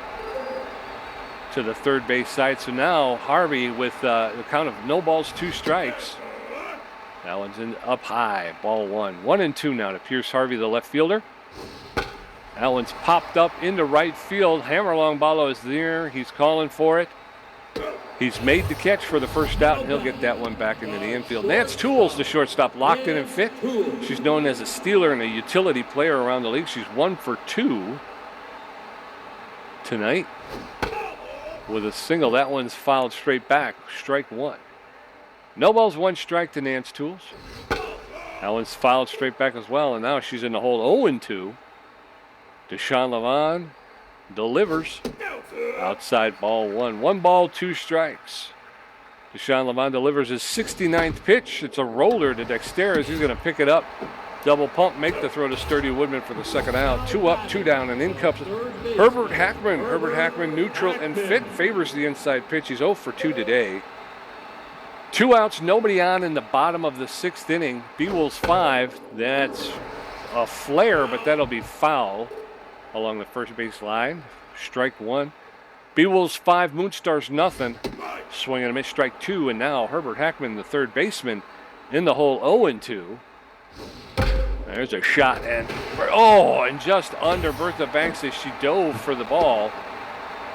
to the third base side. So now Harvey with the count of no balls, 2 strikes. That one's in up high. Ball 1. 1-2 now to Pierce Harvey, the left fielder. That one's popped up into right field. Hammer Longballo is there. He's calling for it. He's made the catch for the first out, and he'll get that one back into the infield. Nance Tools, the shortstop, locked in and fit. She's known as a stealer and a utility player around the league. She's 1 for 2 tonight with a single. That one's fouled straight back. Strike 1. No balls, 1 strike to Nance Tools. That one's fouled straight back as well, and now she's in the hole 0-2. Deshaun Levon delivers. Outside ball 1. 1 ball, 2 strikes. Deshaun Levon delivers his 69th pitch. It's a roller to Dexteris. He's going to pick it up. Double pump, make the throw to Sturdy Woodman for the second out. 2 up, 2 down, and in comes Herbert Hackman. Herbert Hackman neutral and fit. Favors the inside pitch. He's 0 for 2 today. 2 outs, nobody on in the bottom of the 6th inning. Beewolves 5. That's a flare, but that'll be foul along the first base line. Strike 1. Beewolves 5, Moonstars nothing. Swing and a miss, strike 2, and now Herbert Hackman, the third baseman, in the hole 0-2. There's a shot, and just under Bertha Banks as she dove for the ball.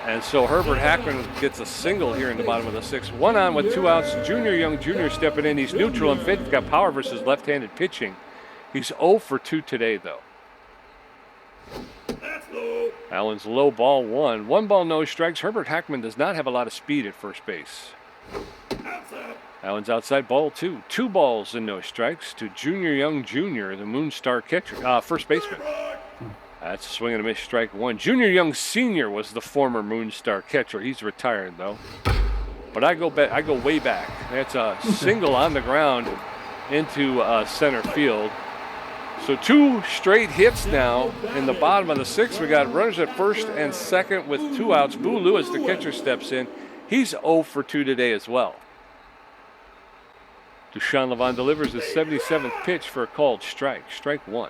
And so Herbert Hackman gets a single here in the bottom of the 6th. 1 on with 2 outs. Junior Young Jr. stepping in. He's neutral and fit. He's got power versus left-handed pitching. He's 0 for 2 today, though. Allen's low, ball 1. 1 ball, no strikes. Herbert Hackman does not have a lot of speed at first base. Allen's outside, ball 2. 2 balls and no strikes to Junior Young Jr., the Moonstar catcher, first baseman. That's a swing and a miss, strike 1. Junior Young Sr. was the former Moonstar catcher. He's retired, though. But I go way back. That's a single on the ground into center field. So 2 straight hits now in the bottom of the 6th. We got runners at first and second with 2 outs. Boo Lewis, the catcher, steps in. He's 0 for 2 today as well. Deshaun Levon delivers his 77th pitch for a called strike. Strike 1.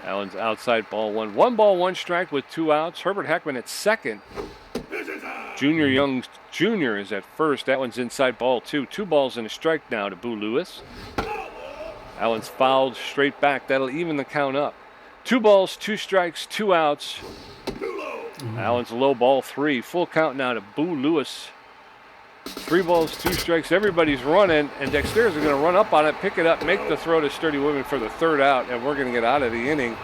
Allen's outside, ball 1. 1 ball, 1 strike with 2 outs. Herbert Hackman at second. Junior Young Jr. is at first. That one's inside, ball 2. 2 balls and a strike now to Boo Lewis. Allen's fouled straight back. That'll even the count up. 2 balls, 2 strikes, 2 outs. Allen's low, ball 3. Full count now to Boo Lewis. 3 balls, 2 strikes. Everybody's running, and Dexteris is going to run up on it, pick it up, make the throw to Sturdy Woodman for the 3rd out, and we're going to get out of the inning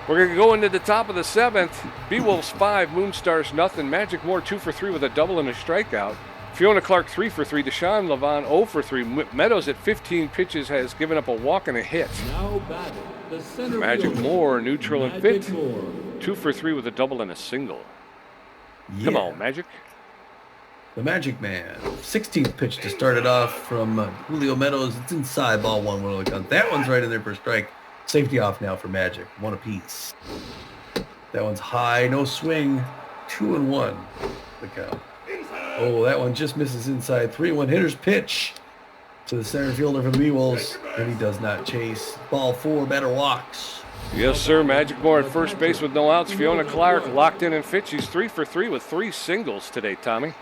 We're going to go into the top of the 7th. Beewolves 5, Moonstars nothing. Magic Moore 2 for 3 with a double and a strikeout. Fiona Clark 3 for 3. Deshaun Levon 0 for 3. Meadows at 15 pitches has given up a walk and a hit. Now batting the center Magic fielder, Moore neutral and fit. Magic Moore. 2 for 3 with a double and a single. Yeah. Come on, Magic. The Magic Man. 16th pitch to start it off from Julio Meadows. It's inside, ball 1, 1 on the count. That one's right in there for a strike. Safety off now for Magic. 1 apiece. That one's high, no swing. 2-1. The count. Oh, that one just misses inside. 3-1 hitter's pitch to the center fielder for the Beewolves, and he does not chase. Ball 4, batter walks. Yes, sir. Magic Moore at first base with no outs. Fiona Clark locked in and fit. She's 3 for 3 with 3 singles today, Tommy.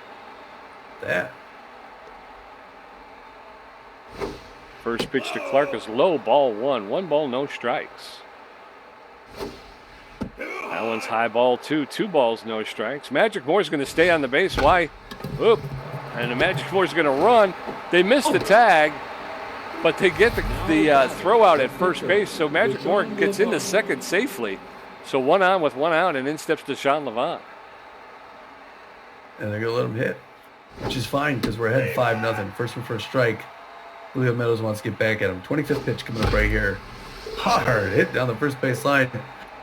That. First pitch to Clark is low, ball 1. 1 ball, no strikes. That one's high, ball 2. 2 balls, no strikes. Magic Moore's going to stay on the base. Why? Oop. And the Magic Moore's going to run. They missed the tag, but they get the throw out at first base. So Magic Moore gets into second safely. So 1 on with 1 out, and in steps Deshaun Levon. And they're going to let him hit, which is fine because we're ahead 5-0. First one for a strike. Julio Meadows wants to get back at him. 25th pitch coming up right here. Hard hit down the first base line.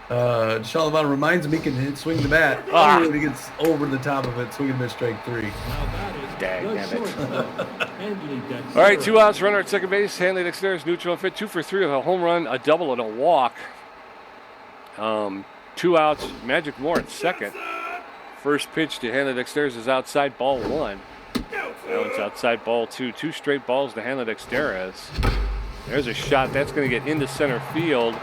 Deshaun Levon reminds him he can swing the bat. Oh, he gets over the top of it, swinging miss, strike 3. Damn it. All right, 2 outs, runner at second base. Hanley Dexter's neutral and fit. 2 for 3 with a home run, a double, and a walk. 2 outs, Magic Moore at second. First pitch to Hanley Dexter's is outside, ball 1. That one's outside, ball 2. 2 straight balls to Hanley Dexter's. There's a shot that's going to get into center field.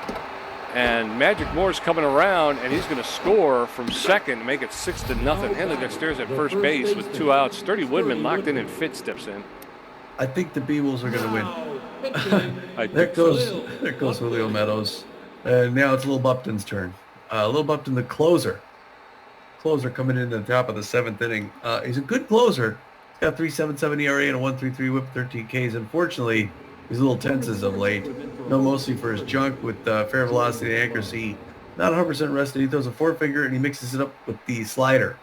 And Magic Moore's coming around, and he's going to score from second to make it 6-0. Hanley Dexter's at first base with 2 outs. Sturdy Woodman locked in and fit steps in. I think the Beewolves are going to win. There goes Julio Meadows. And now it's Lil Bupton's turn. Lil Bupton, the closer. Closer coming in at the top of the 7th inning. He's a good closer. He's got 3.77 ERA and a 1.33 whip, 13 Ks. Unfortunately, he's a little tense as of late. No, mostly for his junk with fair velocity and accuracy. Not 100% rested. He throws a forefinger and he mixes it up with the slider.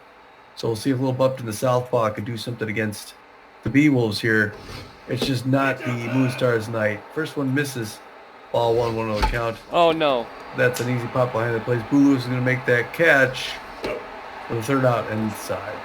So we'll see if Lil Bupton, the southpaw, can do something against the Beewolves here. It's just not the Moonstars night. First one misses. Ball 1, 1 on the count. Oh, no. That's an easy pop behind the plate. Bulu is going to make that catch for the 3rd out inside.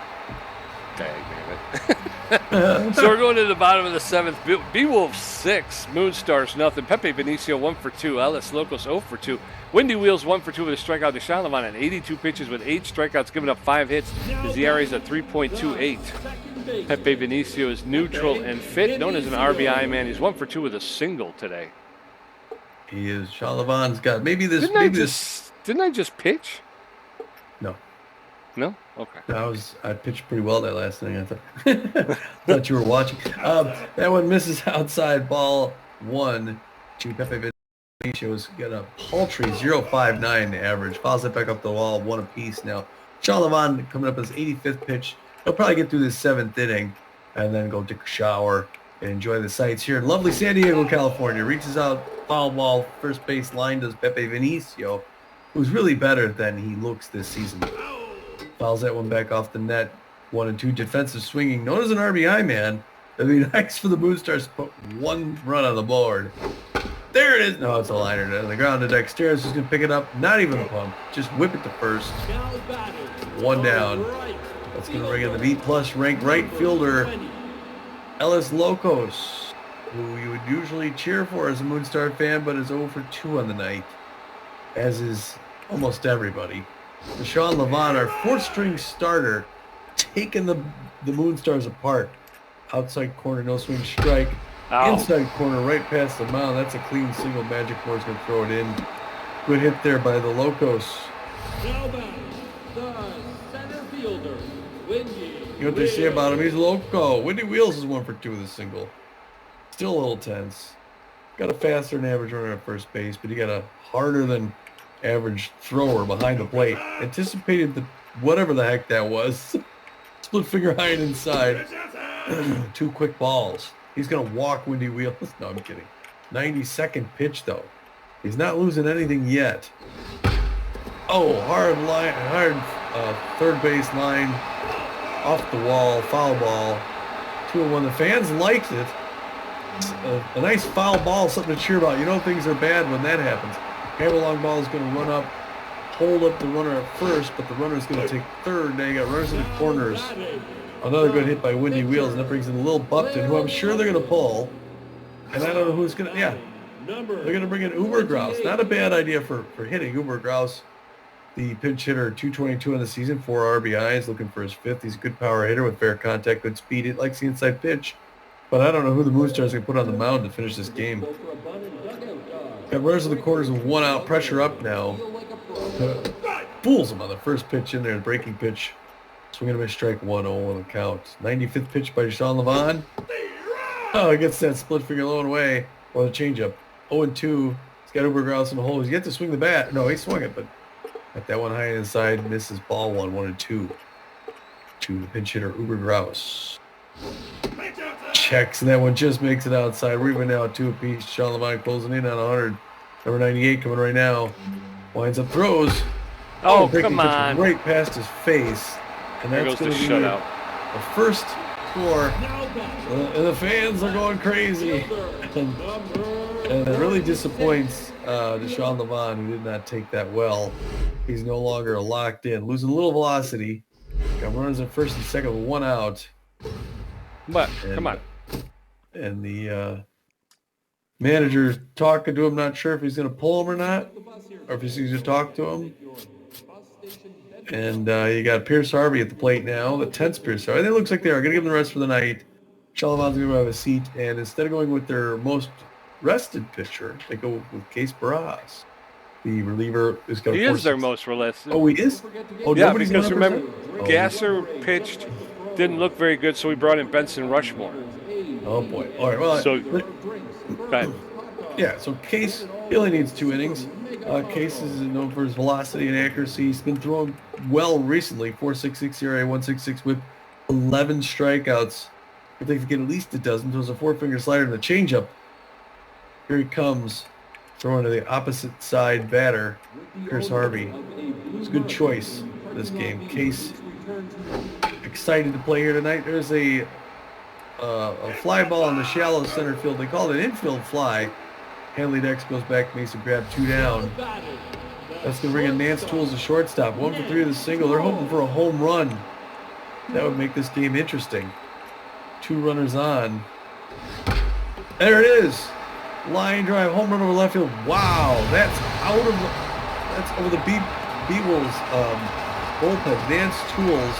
Dang, damn it. So we're going to the bottom of the 7th. Beewolves 6, Moonstars nothing. Pepe Benicio 1 for 2. Ellis Locos 0 for 2. Windy Wheels 1 for 2 with a strikeout. Deshaun Levon at 82 pitches with 8 strikeouts, giving up 5 hits. His ERA is at 3.28. Pepe Benicio is neutral and fit, known as an RBI man. He's 1 for 2 with a single today. He is. Deshaun Levon's got Didn't I just pitch? No. No? Okay. I pitched pretty well that last inning, I thought. Thought you were watching. That one misses outside, ball 1. Pepe Benicio's got a paltry 0.59 average. Fouls it back up the wall, 1 apiece now. Deshaun Levon coming up his 85th pitch. He'll probably get through this 7th inning and then go take a shower and enjoy the sights here in lovely San Diego, California. Reaches out, foul ball, first base line does Pepe Benicio, who's really better than he looks this season. Fouls that one back off the net. 1 and 2 defensive swinging, known as an RBI man. It'd be nice for the Moonstars to put 1 run on the board. There it is. No, it's a liner on the ground to Dexter's. Who's going to pick it up. Not even a pump. Just whip it to first. 1 down. That's going to bring in the B-plus ranked right fielder, Ellis Locos, who you would usually cheer for as a Moonstar fan, but is 0 for 2 on the night, as is almost everybody. Deshaun Levon, our 4th-string starter, taking the Moonstars apart. Outside corner, no swing strike. Ow. Inside corner, right past the mound. That's a clean single. Magic Moore's going to throw it in. Good hit there by the Locos. Now back, the center fielder, Windy. You know what they say about him? He's loco. Windy Wheels is 1 for 2 with a single. Still a little tense. Got a faster than average runner at first base, but he got a harder than average thrower behind the plate. Anticipated the whatever the heck that was. Split finger high and inside. 2 quick balls. He's going to walk Windy Wheels. No, I'm kidding. 92nd pitch, though. He's not losing anything yet. Oh, hard line, hard third base line, off the wall, foul ball. 2-1. The fans liked it. A nice foul ball, something to cheer about. You know things are bad when that happens. Hammer long ball is going to run up, hold up the runner at first, but the runner is going to take third. Now you got runners in the corners. Another good hit by Windy Wheels, and that brings in Lil Bupton, who I'm sure they're going to pull. And I don't know who's going to, yeah. They're going to bring in Uber Grouse. Not a bad idea for hitting. Uber Grouse, the pinch hitter, 222 in the season, 4 RBIs, looking for his 5th. He's a good power hitter with fair contact, good speed. He likes the inside pitch. But I don't know who the Moonstars can put on the mound to finish this game. Got runners in the corners with 1 out, pressure up now. Fools him on the first pitch in there, the breaking pitch. Swing and a miss, strike 1-0 on the count. 95th pitch by Deshaun Levon. Oh, he gets that split finger low and away. Or the changeup. 0-2. He's got Uber Grouse in the hole. He's yet to swing the bat. No, he swung it, but got that one high inside. Misses ball 1-2. To the pinch hitter, Uber Grouse. Checks, and that one just makes it outside. We're even now 2 apiece. Deshaun Levon closing in on 100. Number 98 coming right now. Winds up, throws. Oh, come on. Right past his face. And There that's goes going the to be shutout. the first score. And the fans are going crazy. And it really disappoints Deshaun Levon, who did not take that well. He's no longer locked in. Losing a little velocity. Got runners at first and second with 1 out. But, come on. And the manager talking to him, not sure if he's going to pull him or not, or if he's going to talk to him. And you got Pierce Harvey at the plate now, the 10th Pierce Harvey. And it looks like they are going to give him the rest for the night. Shalavon's going to have a seat, and instead of going with their most rested pitcher, they go with Case Barajas. The reliever is going to He is their most rested. Oh, he is? Oh, Yeah, nobody's because 100%? remember, Oh. Gasser pitched, didn't look very good, so we brought in Benson Rushmore. Oh, boy. All right, well, So, go ahead. yeah, so Case, he only needs 2 innings. Case is known for his velocity and accuracy. He's been throwing well recently. 4.66 ERA, 1.66 whip, 11 strikeouts. If they could get at least a dozen, throws a 4-finger slider and a changeup. Here he comes, throwing to the opposite side batter, Pierce Harvey. It's a good choice for this game. Case excited to play here tonight. There's a fly ball in the shallow center field. They call it an infield fly. Hanley Dex goes back, makes a grab, 2 down. That's going to bring in Nance Tools, the shortstop. 1 for 3 with a single. They're hoping for a home run. That would make this game interesting. 2 runners on. There it is. Line drive, home run over left field. Wow, that's over the Beewolves bullpen. Nance Tools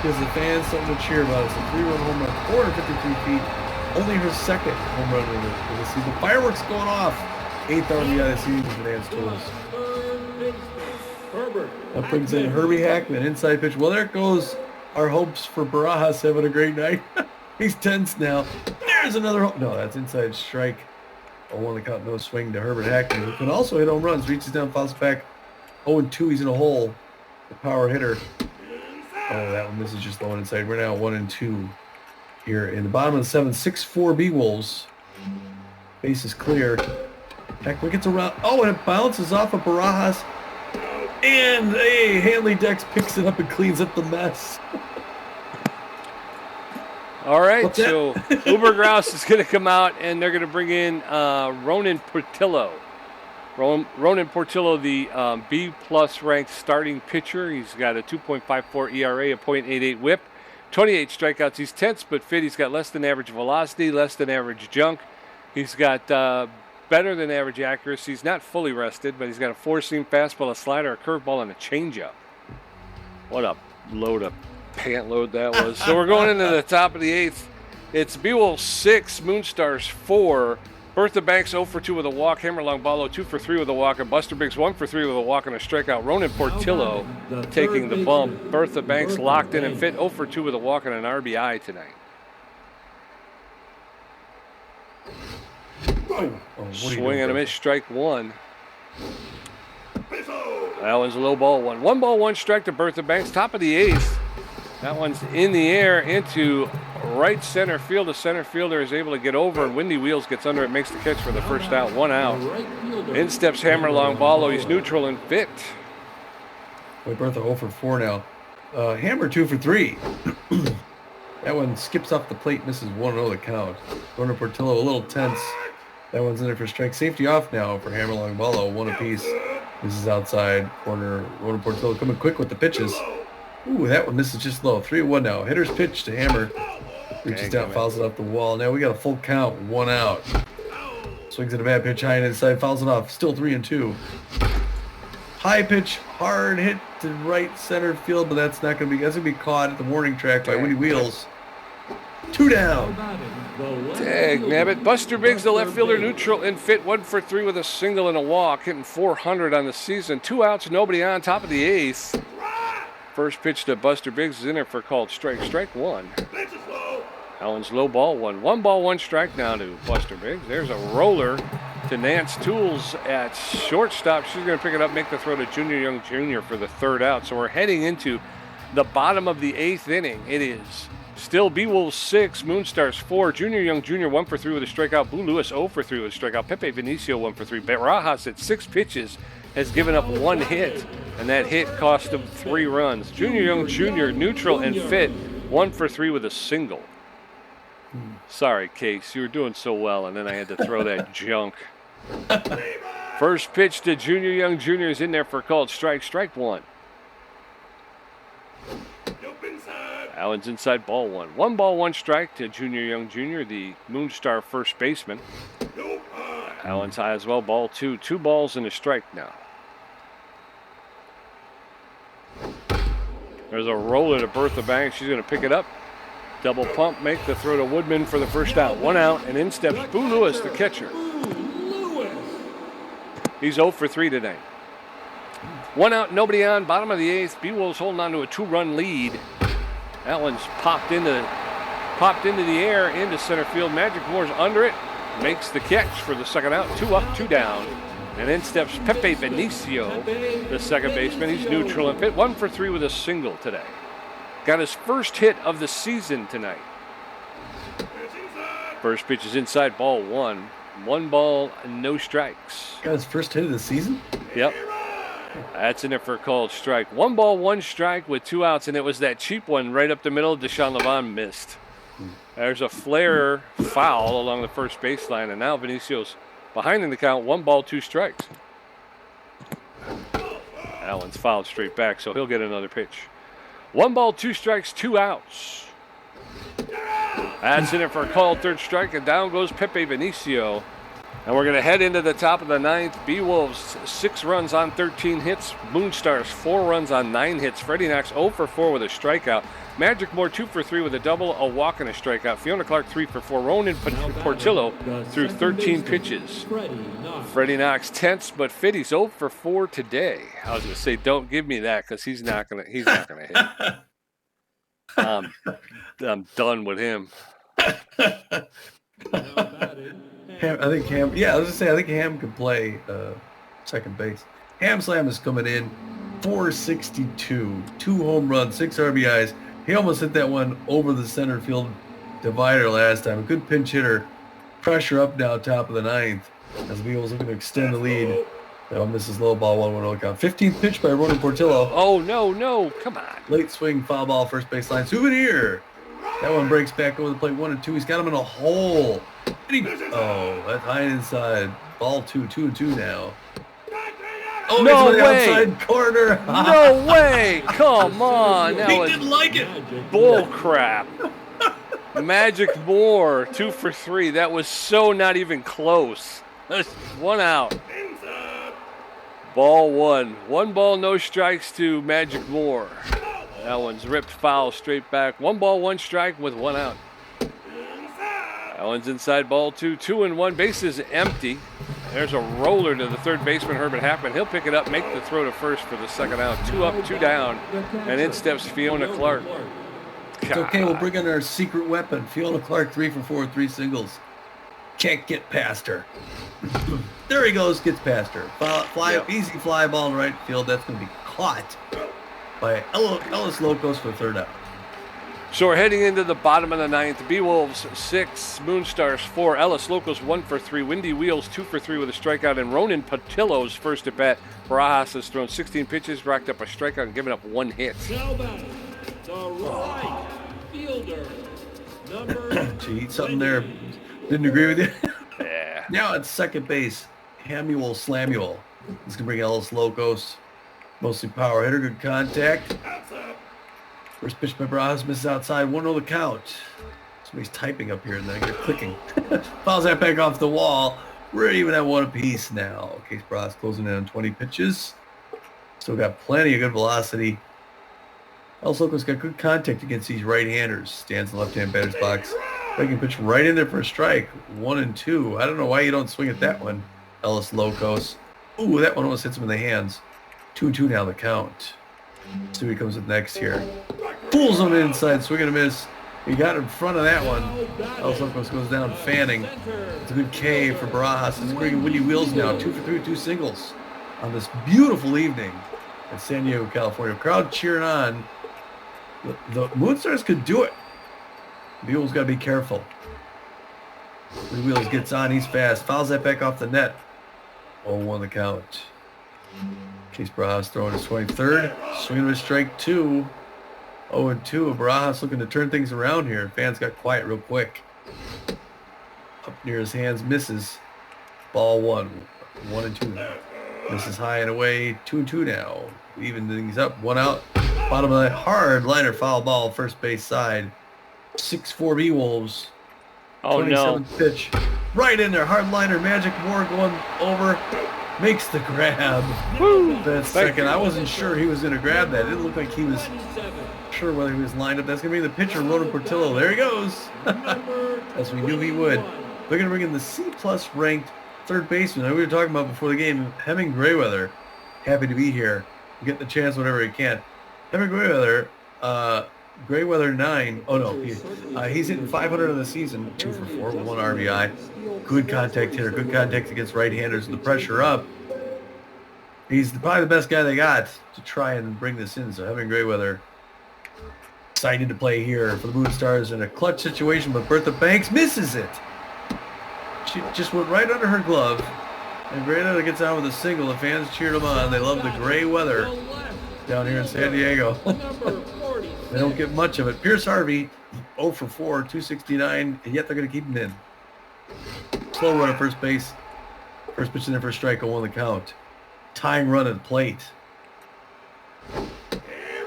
gives the fans something to cheer about. It's a 3-run home run, 453 feet. Only her 2nd home run of the season. The fireworks going off. 8th RBI of the season for Nance Tools. That brings in Herbie Hackman, inside pitch. Well, there goes our hopes for Barajas having a great night. He's tense now. There's another home. No, that's inside strike. 0-1 the count, no swing to Herbert Hackman, who can also hit home runs. Reaches down, fouls back. 0-2, he's in a hole. The power hitter. Oh, that one misses just the one inside. We're now 1-2 here in the bottom of the 7th. 6-4 Beewolves. Base is clear. Hackman gets around. Oh, and it bounces off of Barajas. And hey, Hanley Dex picks it up and cleans up the mess. All right, so Uber Grouse is going to come out, and they're going to bring in Ronan Portillo. Ronan Portillo, the B-plus ranked starting pitcher. He's got a 2.54 ERA, a .88 whip, 28 strikeouts. He's tense but fit. He's got less than average velocity, less than average junk. He's got better than average accuracy. He's not fully rested, but he's got a 4-seam fastball, a slider, a curveball, and a changeup. What a load of pant load that was. So we're going into the top of the 8th. It's Beewolves 6, Moonstars 4. Bertha Banks 0 for 2 with a walk. Hammerlong Ballo 2 for 3 with a walk. And Buster Biggs 1 for 3 with a walk and a strikeout. Ronan Portillo taking the bump. Bertha Banks locked in and fit 0 for 2 with a walk and an RBI tonight. Swing and a miss, strike 1. That one's a low ball one. 1 ball, 1 strike to Bertha Banks. Top of the 8th. That one's in the air into right center field. The center fielder is able to get over, and Windy Wheels gets under it, makes the catch for the first out. 1 out. In steps Hammerlong Ballo. He's neutral and fit. Boy, Bertha 0 for 4 now. Hammer 2 for 3. That one skips off the plate, misses 1-0 the count. Corner Portillo a little tense. That one's in there for strike. Safety off now for Hammer long ball, 1 apiece. This is outside corner. Corner Portillo coming quick with the pitches. Ooh, that one misses just low. 3-1 now. Hitter's pitch to Hammer. Reaches down, fouls it off the wall. Now we got a full count, 1 out. Swings at a bad pitch high and inside, fouls it off. Still 3-2. High pitch, hard hit to right center field, but that's not going to be. That's going to be caught at the warning track by Woody Wheels. 2 down. Tag, nabbit. Buster Biggs, the left fielder, neutral and fit. 1 for 3 with a single and a walk, hitting .400 on the season. 2 outs, nobody on. Top of the 8th. First pitch to Buster Biggs is in there for a called strike. Strike 1. Allen's low ball 1. 1 ball, 1 strike now to Buster Biggs. There's a roller to Nance Tools at shortstop. She's going to pick it up, make the throw to Junior Young Jr. for the 3rd out. So we're heading into the bottom of the 8th inning. It is still Beewolves 6, Moonstars 4. Junior Young Jr. 1 for 3 with a strikeout. Boo Lewis 0 for 3 with a strikeout. Pepe Vinicio 1 for 3. Barajas at 6 pitches has given up 1 hit, and that hit cost him 3 runs. Junior Young Jr. neutral and fit. 1 for 3 with a single. Sorry, Case, you were doing so well, and then I had to throw that junk. First pitch to Junior Young Jr. is in there for a called strike. Strike 1. Allen's inside, ball 1. 1 ball, 1 strike to Junior Young Jr., the Moonstar first baseman. Allen's high as well, ball 2. 2 balls and a strike now. There's a roller to Bertha Banks. She's going to pick it up. Double pump, make the throw to Woodman for the 1st out. 1 out, and in steps Boo Lewis, the catcher. He's 0 for 3 today. 1 out, nobody on, bottom of the 8th. Beewolves holding on to a 2-run lead. That one's popped into the air, into center field. Magic Moore's under it, makes the catch for the 2nd out. 2 up, 2 down. And in steps Pepe Vinicio, the 2nd baseman. He's neutral and fit. 1 for 3 with a single today. Got his first hit of the season tonight. First pitch is inside, ball 1. 1 ball, no strikes. Got his first hit of the season? Yep. That's in there for a called strike. 1 ball, 1 strike with 2 outs, and it was that cheap one right up the middle. Deshaun Levon missed. There's a flare foul along the first baseline, and now Vinicio's behind in the count. 1 ball, 2 strikes. Allen's fouled straight back, so he'll get another pitch. 1 ball, 2 strikes, 2 outs. That's in it for a called 3rd strike, and down goes Pepe Vinicio. And we're going to head into the top of the 9th. Beewolves 6 runs on 13 hits. Moonstars 4 runs on 9 hits. Freddie Knox 0 for 4 with a strikeout. Magic Moore 2 for 3 with a double, a walk, and a strikeout. Fiona Clark 3 for 4. Ronan Portillo threw 13 pitches. Freddie Knox tense but fit. He's 0 for 4 today. I was going to say, don't give me that because he's not going to hit. I'm done with him. I think Ham. Yeah, I was gonna say I think Ham could play second base. Ham Slam is coming in 462, 2 home runs, 6 RBIs. He almost hit that one over the center field divider last time. A good pinch hitter. Pressure up now, top of the 9th. As the Beewolves looking to extend the lead. That misses low ball, 1-1 count. 15th pitch by Ronan Portillo. Oh no, come on. Late swing, foul ball, first baseline. Souvenir. That one breaks back over the plate, 1-2. He's got him in a hole. That's high inside. Ball 2, 2-2 now. Oh, no way. Outside corner. No way. Come on. That He was didn't like it. bull crap. Magic Moore, 2 for 3. That was so not even close. That's 1 out. Ball 1. 1 ball, no strikes to Magic Moore. That one's ripped foul straight back. 1 ball, 1 strike with 1 out. That one's inside, ball 2. 2-1. Base is empty. There's a roller to the 3rd baseman, Herbert Hackman. He'll pick it up, make the throw to first for the 2nd out. 2 up, 2 down. And in steps Fiona Clark. It's okay, we'll bring in our secret weapon. Fiona Clark, 3 for 4, 3 singles. Can't get past her. There he goes, gets past her. Easy fly ball in right field. That's going to be caught by Ellis Locos for 3rd out. So we're heading into the bottom of the ninth. Beewolves 6, Moonstars 4, Ellis Locos 1 for 3, Windy Wheels 2 for 3 with a strikeout, and Ronan Patillo's first at bat. Barajas has thrown 16 pitches, racked up a strikeout, and given up 1 hit. Now batting, the right fielder, number. Did you eat something there? Didn't agree with you? Yeah. Now at second base, Hamuel Slamuel. He's gonna bring Ellis Locos. Mostly power hitter, good contact. First pitch by Barajas misses outside, 1-0 the count. Somebody's typing up here and then I get clicking. Fouls that back off the wall. We're even at 1 apiece now. Case Barajas closing in on 20 pitches. Still got plenty of good velocity. Ellis Locos got good contact against these right-handers. Stands in the left-hand batter's box. Breaking pitch right in there for a strike. 1-2. I don't know why you don't swing at that one, Ellis Locos. Ooh, that one almost hits him in the hands. 2-2 now the count. See who he comes with next here. Pulls him inside, swing and a miss. He got in front of that one. Ellis Locos goes down fanning. It's a good K for Barajas. It's bringing Windy Wheels now. 2 for 3 with 2 singles on this beautiful evening in San Diego, California. Crowd cheering on. The Moonstars could do it. Beewolves got to be careful. Windy Wheels gets on. He's fast. Fouls that back off the net. 0-1 the count. Case Barajas throwing his 23rd. Swinging with strike 2. 0-2. Barajas looking to turn things around here. Fans got quiet real quick. Up near his hands, misses. Ball 1. 1-2. Misses high and away. 2-2 now. Even things up. 1 out. Bottom of that hard liner foul ball, first base side. 6-4 Beewolves. Oh, 27th pitch. Right in there. Hard liner. Magic Moore going over. Makes the grab. Woo! That second. I wasn't sure he was going to grab that. It didn't look like he was sure whether he was lined up. That's going to be the pitcher, Ronan Portillo. There he goes. As we knew he would. They're going to bring in the C-plus ranked third baseman. We were talking about before the game, Hemming Grayweather. Happy to be here. Getting the chance whenever he can. Hemming Grayweather, Grayweather 9. Oh, no. He's hitting 500 in the season. 2 for 4 with 1 RBI. Good contact hitter. Good contact against right-handers. The pressure up. He's probably the best guy they got to try and bring this in. So Hemming Grayweather excited to play here for the Moonstars in a clutch situation, but Bertha Banks misses it. She just went right under her glove. And Grayweather gets out with a single. The fans cheered him on. They love the gray weather down here in San Diego. They don't get much of it. Pierce Harvey, 0 for 4, 269, and yet they're going to keep him in. Slow run at first base. First pitch in there for a strike, 0-1 the count. Tying run at the plate.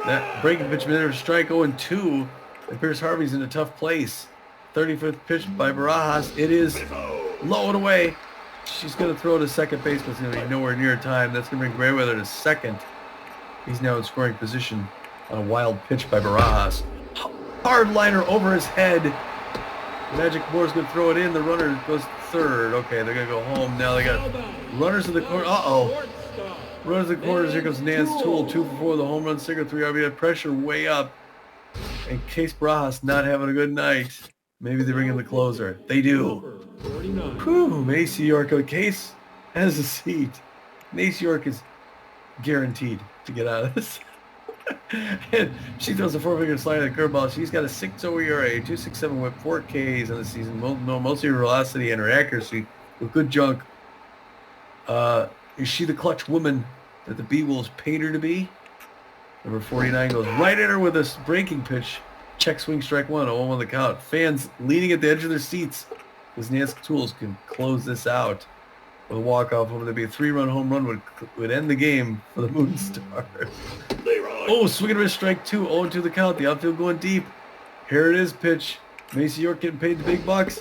That breaking pitch in there for a strike, 0-2. And Pierce Harvey's in a tough place. 35th pitch by Barajas. It is low and away. She's going to throw to second base, but it's going to be nowhere near time. That's going to bring Grayweather to second. He's now in scoring position on a wild pitch by Barajas. Hard liner over his head. Magic Moore's going to throw it in. The runner goes third. Okay, they're going to go home. Now they got runners in the corner. Uh-oh. Runners in the corners. Here goes Nance Toole. 2 for 4. The home run singer. 3 RBI. Pressure way up. And Case Barajas not having a good night. Maybe they bring in the closer. They do. Whew. Macy York. Case has a seat. Macy York is guaranteed to get out of this. And she throws a 4-finger slide at the curveball. She's got a 6.0 ERA, 2.67 with 4 Ks in the season. Mostly her velocity and her accuracy with good junk. Is she the clutch woman that the Beewolves paid her to be? Number 49 goes right at her with a breaking pitch. Check swing strike 1, 0-1 the count. Fans leaning at the edge of their seats because Nance Tools can close this out with a walk-off home. There'd be a 3-run home run would end the game for the Moonstars. Oh, swinging with strike 2, 0-2 the count. The outfield going deep. Here it is, pitch. Macy York getting paid the big bucks.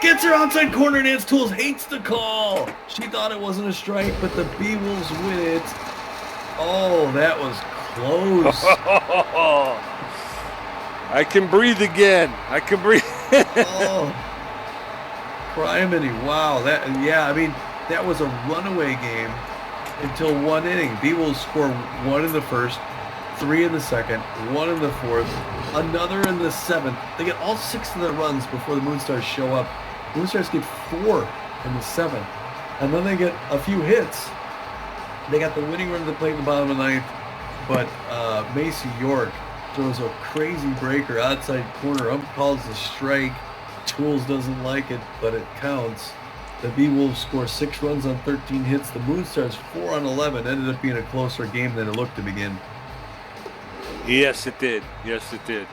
Gets her outside corner. Nance Tools hates the call. She thought it wasn't a strike, but the Beewolves win it. Oh, that was close. I can breathe again. I can breathe. Oh, criminy. Wow. That was a runaway game until 1 inning. Beewolves score 1 in the first, 3 in the second, 1 in the fourth, another in the 7th. They get all 6 of the runs before the Moonstars show up. The Moonstars get 4 in the 7th, and then they get a few hits. They got the winning run to the plate in the bottom of the 9th, but Macy York throws a crazy breaker outside corner. Calls the strike. Tools doesn't like it, but it counts. The Beewolves score 6 runs on 13 hits. The Moonstars 4 on 11. Ended up being a closer game than it looked to begin. Yes, it did. Yes, it did.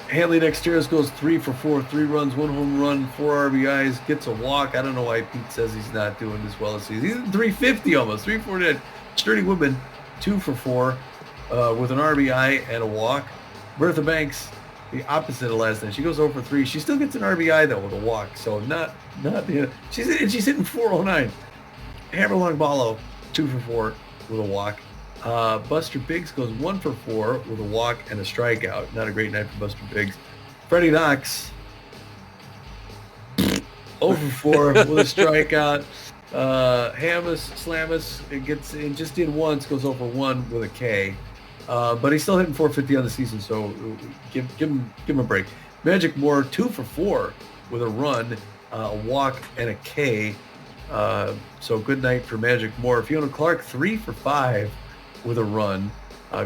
Hanley Dexteris goes 3 for 4, 3 runs, 1 home run, 4 RBIs, gets a walk. I don't know why Pete says he's not doing this well this season. He's in 350 almost, 349. Sturdy Woodman, 2 for 4 with an RBI and a walk. Bertha Banks, the opposite of last night. She goes 0 for 3. She still gets an RBI though with a walk, so not she's hitting 409. Hammer Longballo, 2 for 4 with a walk. Buster Biggs goes 1 for 4 with a walk and a strikeout. Not a great night for Buster Biggs. Freddie Knox 0 for 4 with a strikeout. Slamus gets in, just in once, goes 0 for 1 with a K. But he's still hitting 450 on the season, so give him a break. Magic Moore 2 for 4 with a run, a walk, and a K. So good night for Magic Moore. Fiona Clark 3 for 5 with a run.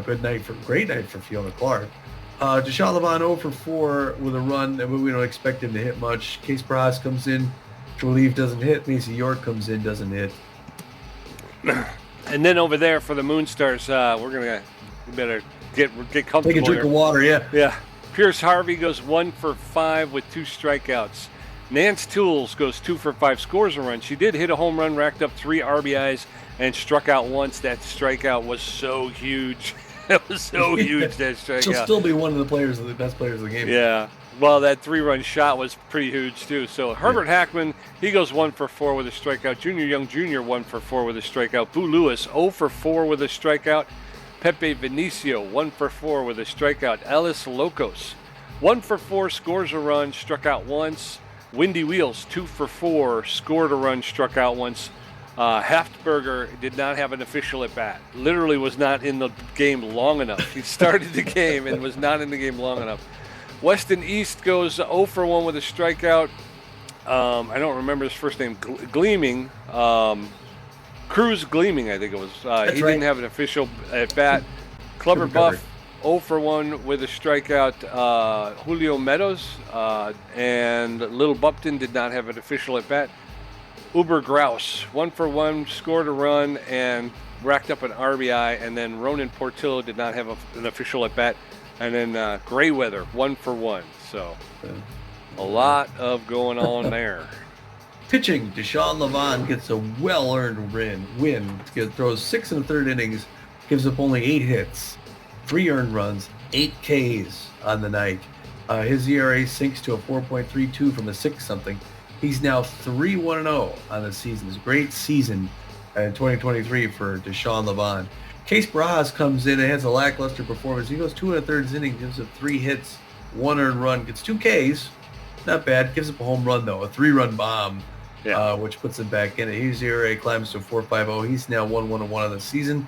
Great night for Fiona Clark. Deshaun Levon 0 for 4 with a run, but we don't expect him to hit much. Case Bras comes in, to relief, doesn't hit. Macy York comes in, doesn't hit. And then over there for the Moonstars, we better get comfortable. Take a drink of water, yeah. Yeah. Pierce Harvey goes 1 for 5 with 2 strikeouts. Nance Tools goes 2 for 5, scores a run. She did hit a home run, racked up 3 RBIs, and struck out once. That strikeout was so huge. It was so huge, that strikeout. She'll still be one of the best players of the game. Yeah. Well, that 3-run shot was pretty huge, too. So Herbert Hackman, he goes 1 for 4 with a strikeout. Junior Young Jr., 1 for 4 with a strikeout. Boo Lewis, 0 for 4 with a strikeout. Pepe Vinicio, 1 for 4 with a strikeout. Ellis Locos, 1 for 4, scores a run, struck out once. Windy Wheels, 2 for 4, scored a run, struck out once. Haftberger did not have an official at bat. Literally was not in the game long enough. He started the game and was not in the game long enough. Weston East goes 0 for 1 with a strikeout. I don't remember his first name. Gleaming. Cruz Gleaming, I think it was. He didn't have an official at bat. Clubber Buff, 0 for 1 with a strikeout. Julio Meadows and Little Bupton did not have an official at bat. Uber Grouse, 1 for 1, scored a run and racked up an RBI. And then Ronan Portillo did not have an official at bat. And then Grayweather, 1 for 1. So a lot of going on there. Pitching, Deshaun Levon gets a well-earned win. Throws 6 1/3 innings, gives up only 8 hits, 3 earned runs, 8 Ks on the night. His ERA sinks to a 4.32 from a 6-something. He's now 3-1-0 on the season. It's a great season in 2023 for Deshaun Levon. Case Barajas comes in and has a lackluster performance. He goes 2 1/3 innings, gives up 3 hits, 1 earned run, gets 2 Ks. Not bad. Gives up a home run, though, a 3-run bomb, which puts him back in it. His ERA climbs to 4.50. He's now 1-1-1 on the season.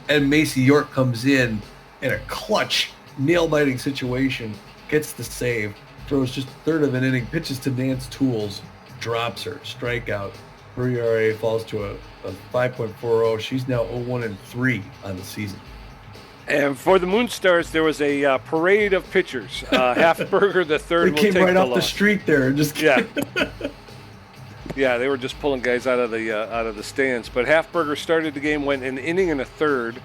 And Macy York comes in a clutch, nail-biting situation, gets the save, throws just a third of an inning, pitches to Nance Tools, drops her, strikeout. Her ERA falls to a 5.40. She's now 0-1-3 on the season. And for the Moonstars, there was a parade of pitchers. Halfberger the third. They came right off the street there and just yeah, they were just pulling guys out of the stands. But Halfberger started the game, went an inning and a third,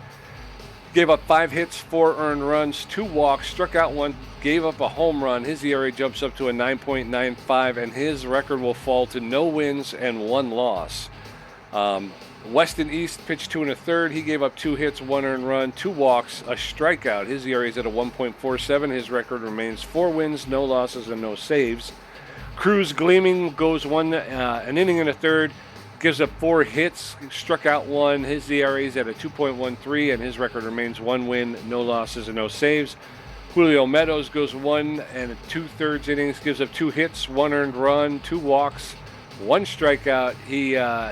gave up 5 hits, 4 earned runs, 2 walks, struck out 1, gave up a home run. His ERA jumps up to a 9.95, and his record will fall to no wins and 1 loss. Weston East pitched 2 1/3. He gave up 2 hits, 1 earned run, 2 walks, a strikeout. His ERA is at a 1.47. His record remains 4 wins, no losses, and no saves. Cruz Gleaming goes an inning and a third, gives up 4 hits, struck out 1. His ERA is at a 2.13, and his record remains 1 win, no losses, and no saves. Julio Meadows goes 1 2/3 innings, gives up 2 hits, 1 earned run, 2 walks, 1 strikeout.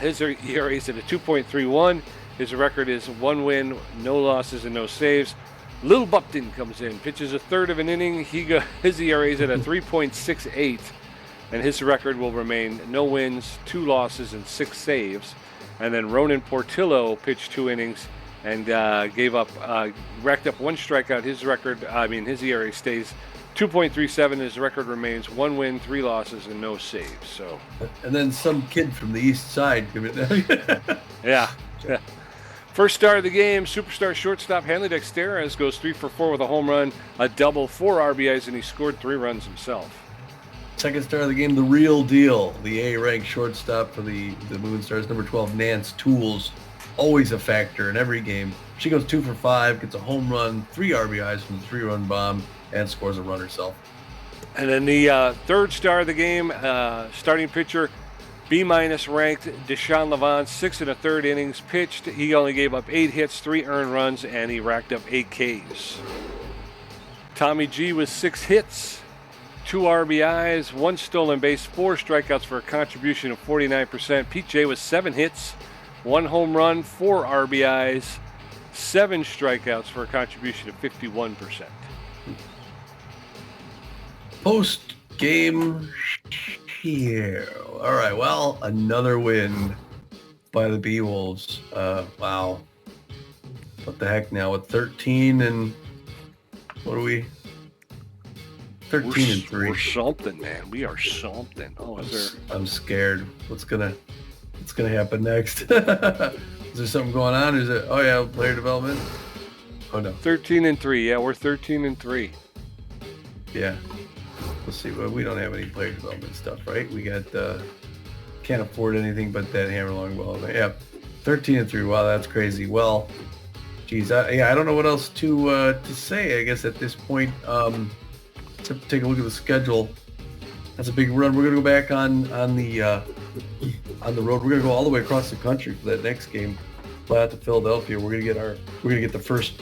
His ERA is at a 2.31. His record is 1 win, no losses, and no saves. Lil Bupton comes in, pitches a third of an inning. His ERA is at a 3.68, and his record will remain no wins, 2 losses, and 6 saves. And then Ronan Portillo pitched 2 innings, and racked up 1 strikeout. His ERA stays 2.37. His record remains 1 win, 3 losses, and no saves. So, and then some kid from the east side. yeah. First star of the game, superstar shortstop Hanley Dexteras goes 3 for 4 with a home run, a double, 4 RBIs, and he scored 3 runs himself. Second star of the game, the real deal, the A-ranked shortstop for the Moonstars, number 12, Nance Tools, always a factor in every game. She goes 2 for 5, gets a home run, 3 RBIs from the 3-run bomb, and scores a run herself. And then the third star of the game, starting pitcher, B-minus ranked Deshaun Levant, 6 1/3 innings pitched. He only gave up 8 hits, 3 earned runs, and he racked up 8 Ks. Tommy G with 6 hits, 2 RBIs, 1 stolen base, 4 strikeouts for a contribution of 49%. Pete J with 7 hits, 1 home run, 4 RBIs, 7 strikeouts for a contribution of 51%. Post-game here. All right, well, another win by the Beewolves. Wow. What the heck now? With 13 and... What are we? 13 and 3. We're something, man. We are something. Oh, I'm scared. What's gonna happen next? Is there something going on? Is it? Oh yeah, player development. Oh no. 13 and 3. Yeah, we're 13 and 3. Yeah. Let's see. Well, we don't have any player development stuff, right? We got can't afford anything but that hammer long ball. Yeah, 13 and 3. Wow, that's crazy. Well, geez, I don't know what else to say. I guess at this point, to take a look at the schedule. That's a big run. We're gonna go back on the road. We're gonna go all the way across the country for that next game. Fly out to Philadelphia. We're gonna get the first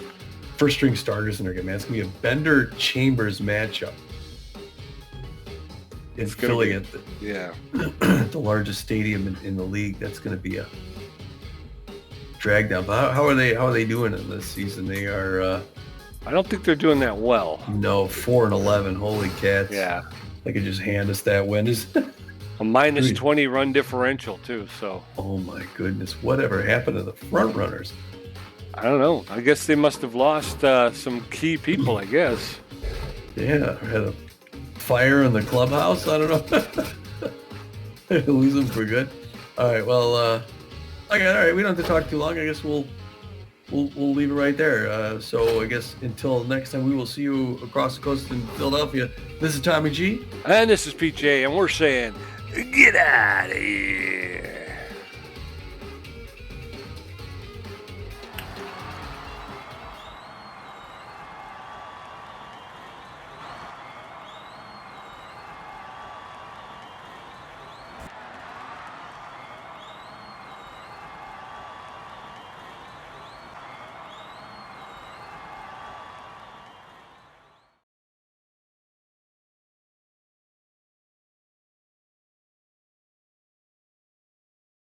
string starters in our game, man. It's gonna be a Bender Chambers matchup. It's Philly at the largest stadium in the league. That's going to be a drag down. But how are they doing in this season? They are. I don't think they're doing that well. No, 4-11. Holy cats! Yeah, they could just hand us that win. A minus 20 run differential too. So. Oh my goodness! Whatever happened to the front runners? I don't know. I guess they must have lost some key people. I guess. Yeah, had a fire in the clubhouse. I don't know. Lose them for good. All right. Well, okay. All right. We don't have to talk too long. I guess we'll leave it right there. So I guess until next time, we will see you across the coast in Philadelphia. This is Tommy G. And this is Pete J. And we're saying, get out of here.